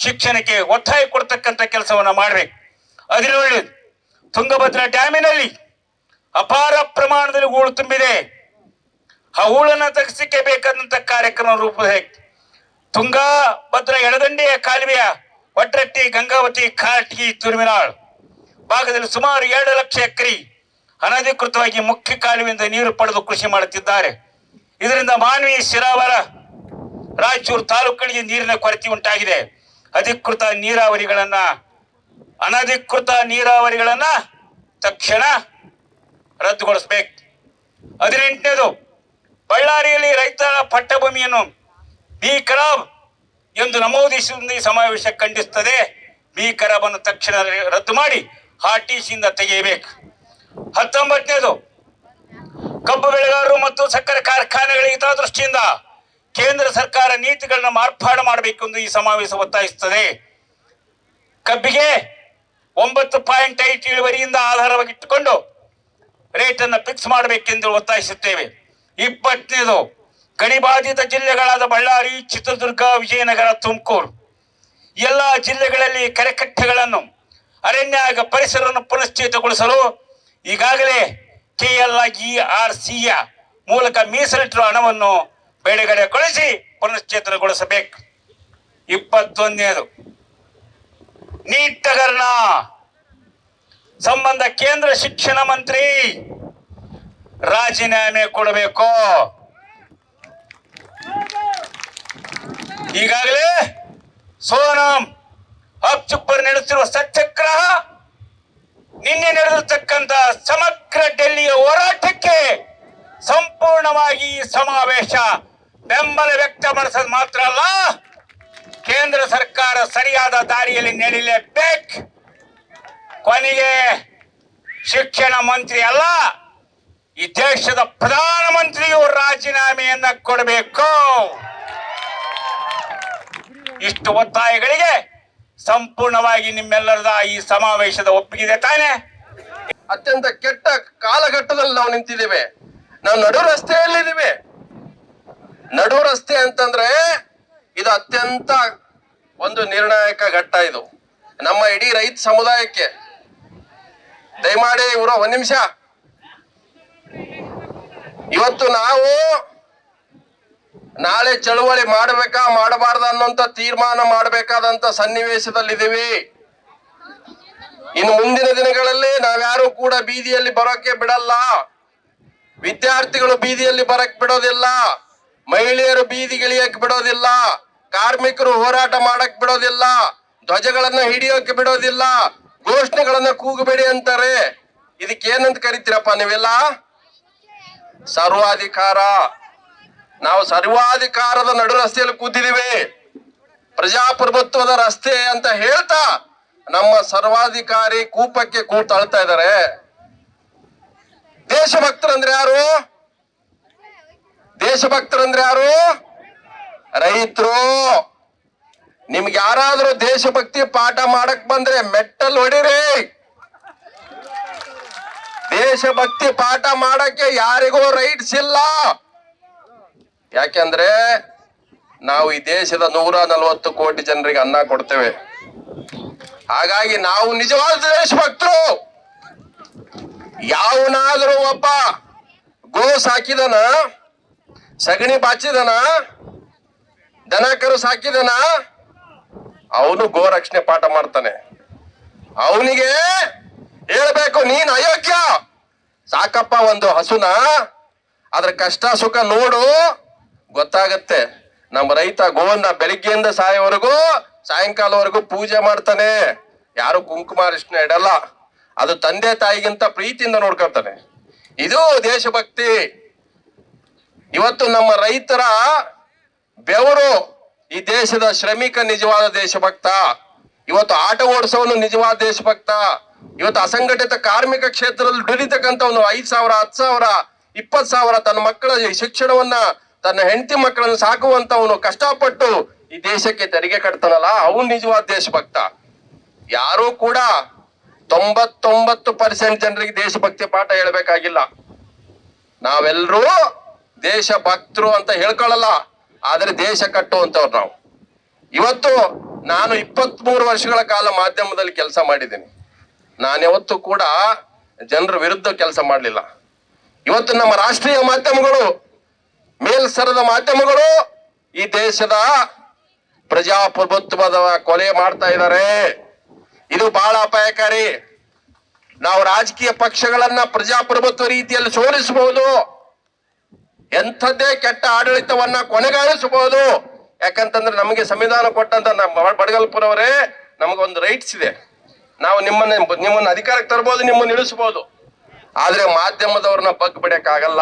ಶಿಕ್ಷಣಕ್ಕೆ ಒತ್ತಾಯ ಕೊಡ್ತಕ್ಕಂಥ ಕೆಲಸವನ್ನ ಮಾಡಬೇಕು. ಅದರಲ್ಲಿ ತುಂಗಭದ್ರಾ ಡ್ಯಾಮಿನಲ್ಲಿ ಅಪಾರ ಪ್ರಮಾಣದಲ್ಲಿ ಹೂಳು ತುಂಬಿದೆ. ಆ ಹೂಳನ್ನ ತೆಗೆಸಲಿಕ್ಕೆ ಬೇಕಾದಂತ ಕಾರ್ಯಕ್ರಮ ರೂಪಿಸಿದೆ. ತುಂಗಭದ್ರಾ ಎಡದಂಡೆಯ ಕಾಲುವೆಯ ಒಡ್ರಟ್ಟಿ, ಗಂಗಾವತಿ, ಕಾರಟಗಿ, ತುರ್ಮಿನಾಳ್ ಭಾಗದಲ್ಲಿ ಸುಮಾರು 2 ಲಕ್ಷ ಎಕರೆ ಅನಧಿಕೃತವಾಗಿ ಮುಖ್ಯ ಕಾಲುವೆಯಿಂದ ನೀರು ಪಡೆದು ಕೃಷಿ ಮಾಡುತ್ತಿದ್ದಾರೆ. ಇದರಿಂದ ಮಾನ್ವಿ, ಶಿರಾವರ, ರಾಯಚೂರು ತಾಲೂಕುಗಳಿಗೆ ನೀರಿನ ಕೊರತೆ ಉಂಟಾಗಿದೆ. ಅನಧಿಕೃತ ನೀರಾವರಿಗಳನ್ನ ತಕ್ಷಣ ರದ್ದುಗೊಳಿಸಬೇಕು. 18ನೇದು, ಬಳ್ಳಾರಿಯಲ್ಲಿ ರೈತರ ಪಟ್ಟಭೂಮಿಯನ್ನು ಬಿ ಖರಾಬ್ ಎಂದು ನಮೂದಿಸುವ ಈ ಸಮಾವೇಶ ಖಂಡಿಸುತ್ತದೆ. ಬಿ ಖರಾಬ್ ಅನ್ನು ತಕ್ಷಣ ರದ್ದು ಮಾಡಿ ಆರ್ಟಿಸಿಯಿಂದ ತೆಗೆಯಬೇಕು. 19ನೇದು, ಕಬ್ಬು ಬೆಳೆಗಾರರು ಮತ್ತು ಸಕ್ಕರೆ ಕಾರ್ಖಾನೆಗಳ ಹಿತದೃಷ್ಟಿಯಿಂದ ಕೇಂದ್ರ ಸರ್ಕಾರ ನೀತಿಗಳನ್ನ ಮಾರ್ಪಾಡು ಮಾಡಬೇಕು ಎಂದು ಈ ಸಮಾವೇಶ ಒತ್ತಾಯಿಸುತ್ತದೆ. ಕಬ್ಬಿಗೆ 9.5 ಇಳುವರಿಯಿಂದ ಆಧಾರವಾಗಿಟ್ಟುಕೊಂಡು ರೇಟ್ ಅನ್ನು ಫಿಕ್ಸ್ ಮಾಡಬೇಕೆಂದು ಒತ್ತಾಯಿಸುತ್ತೇವೆ. 20ನೇದು, ಗಣಿಬಾಧಿತ ಜಿಲ್ಲೆಗಳಾದ ಬಳ್ಳಾರಿ, ಚಿತ್ರದುರ್ಗ, ವಿಜಯನಗರ, ತುಮಕೂರು ಎಲ್ಲ ಜಿಲ್ಲೆಗಳಲ್ಲಿ ಕೆರೆಕಟ್ಟೆಗಳನ್ನು, ಅರಣ್ಯ ಹಾಗೂ ಪರಿಸರವನ್ನು ಪುನಶ್ಚೇತಗೊಳಿಸಲು ಈಗಾಗಲೇ KLERCಯ ಮೂಲಕ ಮೀಸಲಿಟ್ಟಿರುವ ಹಣವನ್ನು ಬಿಡುಗಡೆಗೊಳಿಸಿ ಪುನಶ್ಚೇತನಗೊಳಿಸಬೇಕು. 21ನೇದು, ನೀಟ್ ಹಗರಣ ಸಂಬಂಧ ಕೇಂದ್ರ ಶಿಕ್ಷಣ ಮಂತ್ರಿ ರಾಜೀನಾಮೆ ಕೊಡಬೇಕು. ಈಗಾಗಲೇ ಸೋನಂ ಅಪ್ಚುಪ್ಪರ್ ನಡೆಸಿರುವ ಸತ್ಯಾಗ್ರಹ, ನಿನ್ನೆ ನಡೆದಿರ್ತಕ್ಕಂಥ ಸಮಗ್ರ ಡೆಲ್ಲಿಯ ಹೋರಾಟಕ್ಕೆ ಸಂಪೂರ್ಣವಾಗಿ ಈ ಸಮಾವೇಶ ಬೆಂಬಲ ವ್ಯಕ್ತಪಡಿಸೋದು ಮಾತ್ರ ಅಲ್ಲ, ಕೇಂದ್ರ ಸರ್ಕಾರ ಸರಿಯಾದ ದಾರಿಯಲ್ಲಿ ನಡೆಯಲೇಬೇಕು. ಕೊನೆಗೆ ಶಿಕ್ಷಣ ಮಂತ್ರಿ ಅಲ್ಲ, ಈ ದೇಶದ ಪ್ರಧಾನಮಂತ್ರಿಯು ರಾಜೀನಾಮೆಯನ್ನ ಕೊಡಬೇಕು. ಇಷ್ಟು ಒತ್ತಾಯಗಳಿಗೆ ಸಂಪೂರ್ಣವಾಗಿ ನಿಮ್ಮೆಲ್ಲರದ ಈ ಸಮಾವೇಶದ ಒಪ್ಪಿಗೆ ತಾನೆ. ಅತ್ಯಂತ ಕೆಟ್ಟ ಕಾಲಘಟ್ಟದಲ್ಲಿ ನಾವು ನಿಂತಿದ್ದೇವೆ. ನಾವು ನಡು ರಸ್ತೆಯಲ್ಲಿದ್ದೀವಿ. ನಡು ರಸ್ತೆ ಅಂತಂದ್ರೆ ಇದು ಅತ್ಯಂತ ಒಂದು ನಿರ್ಣಾಯಕ ಘಟ್ಟ. ಇದು ನಮ್ಮ ಇಡೀ ರೈತ ಸಮುದಾಯಕ್ಕೆ. ದಯಮಾಡಿ ಇವರು 1 ನಿಮಿಷ. ಇವತ್ತು ನಾವು ನಾಳೆ ಚಳುವಳಿ ಮಾಡಬೇಕಾ ಮಾಡಬಾರ್ದ ಅನ್ನೋಂತ ತೀರ್ಮಾನ ಮಾಡಬೇಕಾದಂತ ಸನ್ನಿವೇಶದಲ್ಲಿದ್ದೀವಿ. ಇನ್ನು ಮುಂದಿನ ದಿನಗಳಲ್ಲಿ ನಾವ್ಯಾರು ಕೂಡ ಬೀದಿಯಲ್ಲಿ ಬರೋಕೆ ಬಿಡಲ್ಲ. ವಿದ್ಯಾರ್ಥಿಗಳು ಬೀದಿಯಲ್ಲಿ ಬರಕ್ ಬಿಡೋದಿಲ್ಲ, ಮಹಿಳೆಯರು ಬೀದಿಗಿಳಿಯಕ್ ಬಿಡೋದಿಲ್ಲ, ಕಾರ್ಮಿಕರು ಹೋರಾಟ ಮಾಡಕ್ ಬಿಡೋದಿಲ್ಲ, ಧ್ವಜಗಳನ್ನ ಹಿಡಿಯೋಕೆ ಬಿಡೋದಿಲ್ಲ, ಘೋಷಣೆಗಳನ್ನ ಕೂಗಬೇಡಿ ಅಂತಾರೆ. ಇದಕ್ಕೇನಂತ ಕರಿತೀರಪ್ಪ ನೀವೆಲ್ಲ? ಸರ್ವಾಧಿಕಾರ. ನಾವು ಸರ್ವಾಧಿಕಾರದ ನಡು ರಸ್ತೆಯಲ್ಲಿ ಕೂತಿದ್ದೀವಿ. ಪ್ರಜಾಪ್ರಭುತ್ವದ ರಸ್ತೆ ಅಂತ ಹೇಳ್ತಾ ನಮ್ಮ ಸರ್ವಾಧಿಕಾರಿ ಕೂಪಕ್ಕೆ ಕೂತಾಳ್ತಾ ಇದ್ದಾರೆ. ದೇಶಭಕ್ತರಂದ್ರೆ ಯಾರು? ದೇಶಭಕ್ತರಂದ್ರೆ ಯಾರು? ರೈತರು. ನಿಮ್ಗೆ ಯಾರಾದ್ರೂ ದೇಶಭಕ್ತಿ ಪಾಠ ಮಾಡಕ್ ಬಂದ್ರೆ ಮೆಟ್ಟಲ್ ಹೊಡಿರಿ. ದೇಶಭಕ್ತಿ ಪಾಠ ಮಾಡಕ್ಕೆ ಯಾರಿಗೂ ರೈಟ್ಸ್ ಇಲ್ಲ. ಯಾಕೆಂದ್ರೆ ನಾವು ಈ ದೇಶದ 140 ಕೋಟಿ ಜನರಿಗೆ ಅನ್ನ ಕೊಡ್ತೇವೆ. ಹಾಗಾಗಿ ನಾವು ನಿಜವಾದ ದೇಶಭಕ್ತರು. ಯಾವನಾದ್ರೂ ಒಬ್ಬ ಗೋ ಸಾಕಿದನ, ಸಗಣಿ ಬಾಚಿದನ, ದನ ಕರು ಸಾಕಿದನ, ಅವನು ಗೋ ರಕ್ಷಣೆ ಪಾಠ ಮಾಡ್ತಾನೆ. ಅವನಿಗೆ ಹೇಳ್ಬೇಕು, ನೀನ್ ಅಯೋಗ್ಯ. ಸಾಕಪ್ಪ ಒಂದು ಹಸುನ, ಅದ್ರ ಕಷ್ಟ ಸುಖ ನೋಡು, ಗೊತ್ತಾಗತ್ತೆ. ನಮ್ಮ ರೈತ ಗೋವನ್ನ ಬೆಳಿಗ್ಗೆಯಿಂದ ಸಾಯಂಕಾಲವರೆಗೂ ಪೂಜೆ ಮಾಡ್ತಾನೆ. ಯಾರು ಕುಂಕುಮ ಅರಿಶಿನ ಇಡಲ್ಲ. ಅದು ತಂದೆ ತಾಯಿಗಿಂತ ಪ್ರೀತಿಯಿಂದ ನೋಡ್ಕೊಳ್ತಾನೆ. ಇದು ದೇಶಭಕ್ತಿ. ಇವತ್ತು ನಮ್ಮ ರೈತರ ಬೆವರು ಈ ದೇಶದ ಶ್ರಮಿಕ ನಿಜವಾದ ದೇಶಭಕ್ತ. ಇವತ್ತು ಆಟ ಓಡಿಸೋನು ನಿಜವಾದ ದೇಶಭಕ್ತ. ಇವತ್ತು ಅಸಂಘಟಿತ ಕಾರ್ಮಿಕ ಕ್ಷೇತ್ರದಲ್ಲಿ ದುಡಿತಕ್ಕಂಥವನು 5,000, 10,000, 20,000 ತನ್ನ ಮಕ್ಕಳ ಶಿಕ್ಷಣವನ್ನ, ತನ್ನ ಹೆಂಡತಿ ಮಕ್ಕಳನ್ನು ಸಾಕುವಂತವನು ಕಷ್ಟಪಟ್ಟು ಈ ದೇಶಕ್ಕೆ ತೆರಿಗೆ ಕಟ್ತಾನಲ್ಲ, ಅವನು ನಿಜವಾದ ದೇಶಭಕ್ತ. ಯಾರೂ ಕೂಡ 99% ಜನರಿಗೆ ದೇಶಭಕ್ತಿ ಪಾಠ ಹೇಳ್ಬೇಕಾಗಿಲ್ಲ. ನಾವೆಲ್ಲರೂ ದೇಶಭಕ್ತರು ಅಂತ ಹೇಳ್ಕೊಳ್ಳಲ್ಲ, ಆದ್ರೆ ದೇಶ ಕಟ್ಟುವಂತವ್ರು ನಾವು. ಇವತ್ತು ನಾನು 23 ವರ್ಷಗಳ ಕಾಲ ಮಾಧ್ಯಮದಲ್ಲಿ ಕೆಲಸ ಮಾಡಿದ್ದೀನಿ. ನಾನ್ಯಾವತ್ತೂ ಕೂಡ ಜನರ ವಿರುದ್ಧ ಕೆಲಸ ಮಾಡಲಿಲ್ಲ. ಇವತ್ತು ನಮ್ಮ ರಾಷ್ಟ್ರೀಯ ಮಾಧ್ಯಮಗಳು, ಮೇಲ್ಸ್ತರದ ಮಾಧ್ಯಮಗಳು ಈ ದೇಶದ ಪ್ರಜಾಪ್ರಭುತ್ವದ ಕೊಲೆ ಮಾಡ್ತಾ ಇದ್ದಾರೆ. ಇದು ಬಹಳ ಅಪಾಯಕಾರಿ. ನಾವು ರಾಜಕೀಯ ಪಕ್ಷಗಳನ್ನ ಪ್ರಜಾಪ್ರಭುತ್ವ ರೀತಿಯಲ್ಲಿ ಸೋಲಿಸಬಹುದು, ಎಂಥದ್ದೇ ಕೆಟ್ಟ ಆಡಳಿತವನ್ನ ಕೊನೆಗಾಣಿಸಬಹುದು. ಯಾಕಂತಂದ್ರೆ ನಮಗೆ ಸಂವಿಧಾನ ಕೊಟ್ಟಂತ ಬಡಗಲ್ಪುರವರೇ ನಮಗೊಂದು ರೈಟ್ಸ್ ಇದೆ. ನಾವು ನಿಮ್ಮನ್ನ ಅಧಿಕಾರಕ್ಕೆ ತರಬಹುದು, ನಿಮ್ಮನ್ನ ಇಳಿಸಬಹುದು. ಆದ್ರೆ ಮಾಧ್ಯಮದವ್ರನ್ನ ಬಗ್ ಬಿಡಕ್ಕಾಗಲ್ಲ.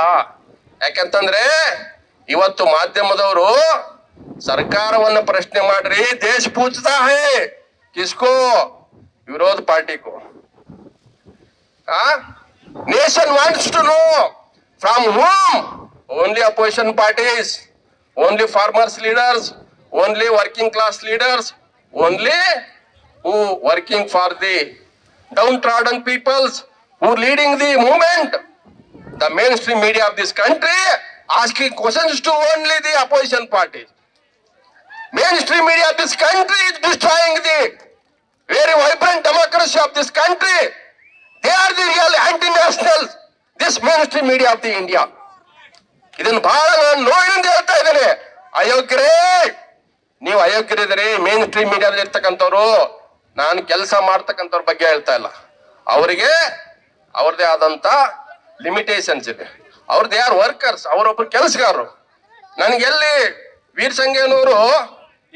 ಯಾಕಂತಂದ್ರೆ ಇವತ್ತು ಮಾಧ್ಯಮದವರು ಸರ್ಕಾರವನ್ನ ಪ್ರಶ್ನೆ ಮಾಡ್ರಿ, ದೇಶ ಪೂಜ್ತಾ ಹೇ ಕಿಸ್ಕೋ, ವಿರೋಧ ಪಾರ್ಟಿ ಕೋ. Nation wants to know from whom? Only opposition parties, only farmers leaders, only working class leaders, only who working for the downtrodden peoples, who leading the movement. The mainstream media of this country asking questions to only the opposition parties. Mainstream media of this country is destroying the very vibrant democracy of this country. They are the real anti-nationals, this mainstream media of the India. ಇದನ್ನು ಬಹಳ ನಾನು ನೋವಿನಿಂದ ಹೇಳ್ತಾ ಇದ್ದೇನೆ. ಅಯೋಗ್ಯರೇ, ನೀವು ಅಯೋಗ್ಯರಿದ್ದೀರಿ. Main stream ಮೀಡಿಯಾದಲ್ಲಿ ಇರ್ತಕ್ಕಂಥವ್ರು, ನಾನು ಕೆಲಸ ಮಾಡ್ತಕ್ಕಂಥವ್ರ ಬಗ್ಗೆ ಹೇಳ್ತಾ ಇಲ್ಲ. ಅವರಿಗೆ ಅವ್ರದೇ ಆದಂತ ಲಿಮಿಟೇಷನ್ಸ್ ಇದೆ. ಅವ್ರದ್ದು ಯಾರು ವರ್ಕರ್ಸ್, ಅವರೊಬ್ರು ಕೆಲಸಗಾರರು. ನನಗೆಲ್ಲಿ ವೀರ್ ಸಂಘೇನವರು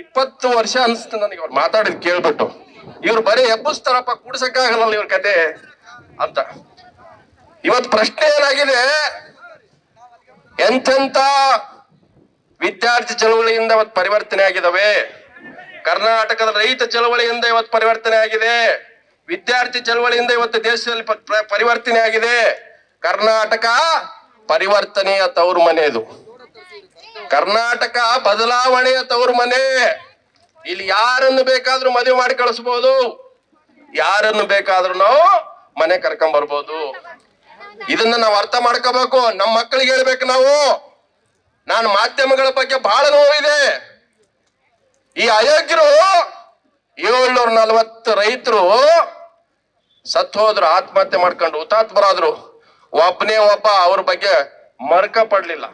20 ವರ್ಷ ಅನಿಸ್ತು ನನಗೆ ಅವ್ರು ಮಾತಾಡಿದ್ ಕೇಳ್ಬಿಟ್ಟು. ಇವ್ರು ಬರೀ ಎಬ್ಬಿಸ್ತಾರಪ್ಪ, ಕೂಡ್ಸಕ್ಕಾಗಲ್ಲ ಇವ್ರ ಕತೆ ಅಂತ. ಇವತ್ತು ಪ್ರಶ್ನೆ ಏನಾಗಿದೆ, ಎಂತೆಂತ ವಿದ್ಯಾರ್ಥಿ ಚಳವಳಿಯಿಂದ ಇವತ್ತು ಪರಿವರ್ತನೆ ಆಗಿದಾವೆ. ಕರ್ನಾಟಕದ ರೈತ ಚಳವಳಿಯಿಂದ ಇವತ್ತು ಪರಿವರ್ತನೆ ಆಗಿದೆ. ವಿದ್ಯಾರ್ಥಿ ಚಳವಳಿಯಿಂದ ಇವತ್ತು ದೇಶದಲ್ಲಿ ಪರಿವರ್ತನೆ ಆಗಿದೆ. ಕರ್ನಾಟಕ ಪರಿವರ್ತನೆಯ ತವರು ಮನೆ. ಇದು ಕರ್ನಾಟಕ ಬದಲಾವಣೆಯ ತವರು ಮನೆ. ಇಲ್ಲಿ ಯಾರನ್ನು ಬೇಕಾದ್ರೂ ಮದುವೆ ಮಾಡಿ ಕಳಿಸಬಹುದು, ಯಾರನ್ನು ಬೇಕಾದ್ರೂ ನಾವು ಮನೆ ಕರ್ಕೊಂಡ್ ಬರ್ಬೋದು. ಇದನ್ನ ನಾವು ಅರ್ಥ ಮಾಡ್ಕೋಬೇಕು, ನಮ್ಮ ಮಕ್ಕಳಿಗೆ ಹೇಳ್ಬೇಕು ನಾವು. ನಾನು ಮಾಧ್ಯಮಗಳ ಬಗ್ಗೆ ಬಹಳ ನೋವಿದೆ. ಈ ಅಯೋಗ್ಯರು 740 ರೈತರು ಸತ್ತು ಹೋದ್ರು, ಆತ್ಮಹತ್ಯೆ ಮಾಡ್ಕೊಂಡು ಹುತಾತ್ಮರಾದ್ರು. ಒಬ್ಬನೇ ಒಬ್ಬ ಅವ್ರ ಬಗ್ಗೆ ಮರ್ಕ ಪಡ್ಲಿಲ್ಲ,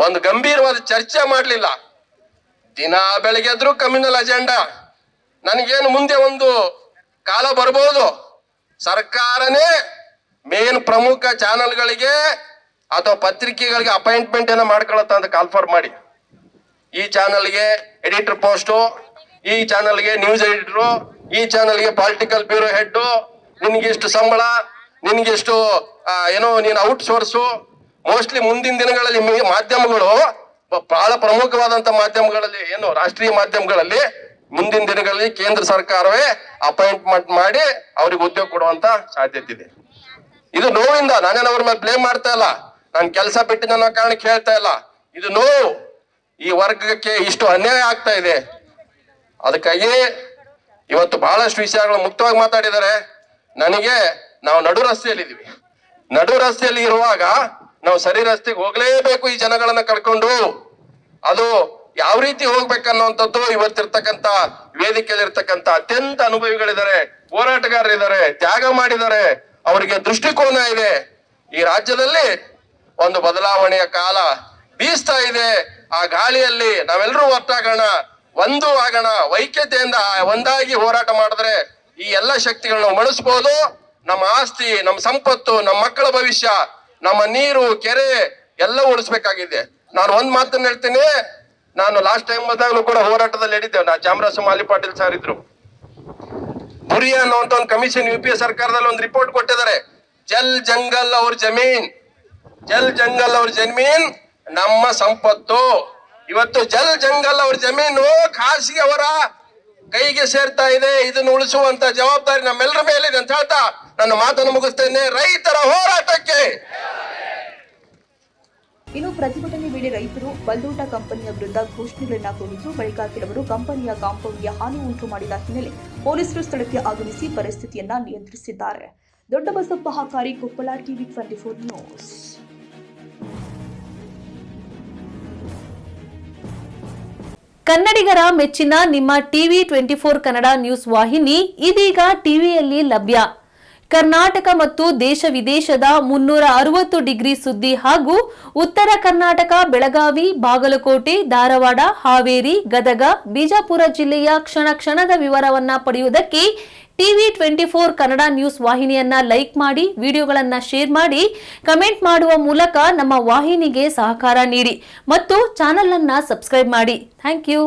ಒಂದು ಗಂಭೀರವಾದ ಚರ್ಚೆ ಮಾಡ್ಲಿಲ್ಲ. ದಿನ ಬೆಳಗ್ಗೆ ಎದ್ರು ಕಮ್ಯುನಲ್ ಅಜೆಂಡಾ. ನನಗೇನು ಮುಂದೆ ಒಂದು ಕಾಲ ಬರ್ಬೋದು, ಸರ್ಕಾರನೇ ಮೇನ್ ಪ್ರಮುಖ ಚಾನೆಲ್ಗಳಿಗೆ ಅಥವಾ ಪತ್ರಿಕೆಗಳಿಗೆ ಅಪಾಯಿಂಟ್ಮೆಂಟ್ ಏನೋ ಮಾಡ್ಕೊಳತ್ತ ಅಂತ ಕಾಲ್ಫಾರ್ ಮಾಡಿ, ಈ ಚಾನಲ್ಗೆ ಎಡಿಟರ್ ಪೋಸ್ಟು, ಈ ಚಾನಲ್ಗೆ ನ್ಯೂಸ್ ಎಡಿಟರು, ಈ ಚಾನಲ್ಗೆ ಪೊಲಿಟಿಕಲ್ ಬ್ಯೂರೋ ಹೆಡ್, ನಿನ್ಗಿಷ್ಟು ಸಂಬಳ, ನಿನ್ಗಿಷ್ಟು ಏನೋ ನೀನು ಔಟ್ ಸೋರ್ಸು. ಮೋಸ್ಟ್ಲಿ ಮುಂದಿನ ದಿನಗಳಲ್ಲಿ ಮಾಧ್ಯಮಗಳು, ಬಹಳ ಪ್ರಮುಖವಾದಂತ ಮಾಧ್ಯಮಗಳಲ್ಲಿ, ಏನು ರಾಷ್ಟ್ರೀಯ ಮಾಧ್ಯಮಗಳಲ್ಲಿ ಮುಂದಿನ ದಿನಗಳಲ್ಲಿ ಕೇಂದ್ರ ಸರ್ಕಾರವೇ ಅಪಾಯಿಂಟ್ಮೆಂಟ್ ಮಾಡಿ ಅವ್ರಿಗೆ ಉದ್ಯೋಗ ಕೊಡುವಂತ ಸಾಧ್ಯತೆ ಇದೆ. ಇದು ನೋವಿಂದ, ನಾನೇನು ಅವ್ರ ಮೇಲೆ ಬ್ಲೇಮ್ ಮಾಡ್ತಾ ಇಲ್ಲ, ನಾನು ಕೆಲಸ ಬಿಟ್ಟಿದ್ದ ಅನ್ನೋ ಕಾರಣಕ್ಕೆ ಹೇಳ್ತಾ ಇಲ್ಲ. ಇದು ನೋವು, ಈ ವರ್ಗಕ್ಕೆ ಇಷ್ಟು ಅನ್ಯಾಯ ಆಗ್ತಾ ಇದೆ. ಅದಕ್ಕಾಗಿ ಇವತ್ತು ಬಹಳಷ್ಟು ವಿಷಯಗಳು ಮುಕ್ತವಾಗಿ ಮಾತಾಡಿದ್ದಾರೆ. ನನಗೆ ನಾವು ನಡು ರಸ್ತೆಯಲ್ಲಿದ್ದೀವಿ. ನಡು ರಸ್ತೆಯಲ್ಲಿ ಇರುವಾಗ ನಾವು ಸರಿ ರಸ್ತೆಗೆ ಹೋಗ್ಲೇಬೇಕು. ಈ ಜನಗಳನ್ನ ಕಳ್ಕೊಂಡು ಅದು ಯಾವ ರೀತಿ ಹೋಗ್ಬೇಕನ್ನುವಂಥದ್ದು ಇವತ್ತಿರ್ತಕ್ಕಂಥ ವೇದಿಕೆಯಲ್ಲಿರ್ತಕ್ಕಂಥ ಅತ್ಯಂತ ಅನುಭವಿಗಳಿದ್ದಾರೆ, ಹೋರಾಟಗಾರರಿದ್ದಾರೆ, ತ್ಯಾಗ ಮಾಡಿದ್ದಾರೆ, ಅವರಿಗೆ ದೃಷ್ಟಿಕೋನ ಇದೆ. ಈ ರಾಜ್ಯದಲ್ಲಿ ಒಂದು ಬದಲಾವಣೆಯ ಕಾಲ ಬೀಸ್ತಾ ಇದೆ. ಆ ಗಾಳಿಯಲ್ಲಿ ನಾವೆಲ್ಲರೂ ಒಟ್ಟಾಗೋಣ, ಒಂದು ಆಗೋಣ, ಐಕ್ಯತೆಯಿಂದ ಒಂದಾಗಿ ಹೋರಾಟ ಮಾಡಿದ್ರೆ ಈ ಎಲ್ಲ ಶಕ್ತಿಗಳನ್ನ ಮಣಿಸ್ಬೋದು. ನಮ್ಮ ಆಸ್ತಿ, ನಮ್ಮ ಸಂಪತ್ತು, ನಮ್ಮ ಮಕ್ಕಳ ಭವಿಷ್ಯ, ನಮ್ಮ ನೀರು, ಕೆರೆ ಎಲ್ಲ ಉಳಿಸ್ಬೇಕಾಗಿದೆ. ನಾನು ಒಂದ್ ಮಾತನ್ನ ಹೇಳ್ತೀನಿ. ನಾನು ಲಾಸ್ಟ್ ಟೈಮ್ ಬಂದಾಗಲೂ ಕೂಡ ಹೋರಾಟದಲ್ಲಿ ಹೇಳಿದ್ದೇವೆ. ನಾ ಚಾಮರಾಜ ಮಾಲಿ ಪಾಟೀಲ್ ಸರ್ ಇದ್ರು. ಬುರಿ ಅನ್ನುವಂತ ಒಂದು ಕಮಿಷನ್ UPA ಸರ್ಕಾರದಲ್ಲಿ ಒಂದು ರಿಪೋರ್ಟ್ ಕೊಟ್ಟಿದ್ದಾರೆ. ಜಲ್ ಜಂಗಲ್ ಅವ್ರ ಜಮೀನ್, ಜಲ್ ಜಂಗಲ್ ಅವ್ರ ಜಮೀನ್ ನಮ್ಮ ಸಂಪತ್ತು. ಇವತ್ತು ಜಲ್ ಜಂಗಲ್ ಅವ್ರ ಜಮೀನು ಖಾಸಗಿ ಅವರ ಕೈಗೆ ಸೇರ್ತಾ ಇದೆ. ಇದನ್ನು ಉಳಿಸುವಂತ ಜವಾಬ್ದಾರಿ ನಮ್ಮೆಲ್ಲರ ಮೇಲಿದೆ ಅಂತ ಹೇಳ್ತಾ ನನ್ನ ಮಾತನ್ನು ಮುಗಿಸ್ತೇನೆ. ರೈತರ ಹೋರಾಟಕ್ಕೆ. ಇನ್ನು ಪ್ರತಿಭಟನೆ ವೇಳೆ ರೈತರು ಬಲ್ದೋಟ ಕಂಪನಿಯ ವಿರುದ್ಧ ಘೋಷಣೆಗಳನ್ನ ಕೂಗಿದ್ದು, ಬಳಿಕ ಕೆಲವರು ಕಂಪನಿಯ ಕಾಂಪೌಂಡ್ಗೆ ಹಾನಿ ಉಂಟು ಮಾಡಿದ ಹಿನ್ನೆಲೆ ಪೊಲೀಸರು ಸ್ಥಳಕ್ಕೆ ಆಗಮಿಸಿ ಪರಿಸ್ಥಿತಿಯನ್ನ ನಿಯಂತ್ರಿಸಿದ್ದಾರೆ. Doddabasappa Hakari, Koppal, TV 24 news. ಕನ್ನಡಿಗರ ಮೆಚ್ಚಿನ ನಿಮ್ಮ ಟಿವಿ 24 ಕನ್ನಡ ನ್ಯೂಸ್ ವಾಹಿನಿ ಇದೀಗ ಟಿವಿಯಲ್ಲಿ ಲಭ್ಯ. ಕರ್ನಾಟಕ ಮತ್ತು ದೇಶ ವಿದೇಶದ 360 ಡಿಗ್ರಿ ಸುದ್ದಿ ಹಾಗೂ ಉತ್ತರ ಕರ್ನಾಟಕ, ಬೆಳಗಾವಿ, ಬಾಗಲಕೋಟೆ, ಧಾರವಾಡ, ಹಾವೇರಿ, ಗದಗ, ಬಿಜಾಪುರ ಜಿಲ್ಲೆಯ ಕ್ಷಣ ಕ್ಷಣದ ವಿವರವನ್ನ ಪಡೆಯುವುದಕ್ಕೆ TV24 ಕನ್ನಡ ನ್ಯೂಸ್ ವಾಹಿನಿಯನ್ನ ಲೈಕ್ ಮಾಡಿ, ವಿಡಿಯೋಗಳನ್ನ ಶೇರ್ ಮಾಡಿ, ಕಮೆಂಟ್ ಮಾಡುವ ಮೂಲಕ ನಮ್ಮ ವಾಹಿನಿಗೆ ಸಹಕಾರ ನೀಡಿ ಮತ್ತು ಚಾನೆಲ್ ಅನ್ನ ಸಬ್ಸ್ಕ್ರೈಬ್ ಮಾಡಿ. Thank you.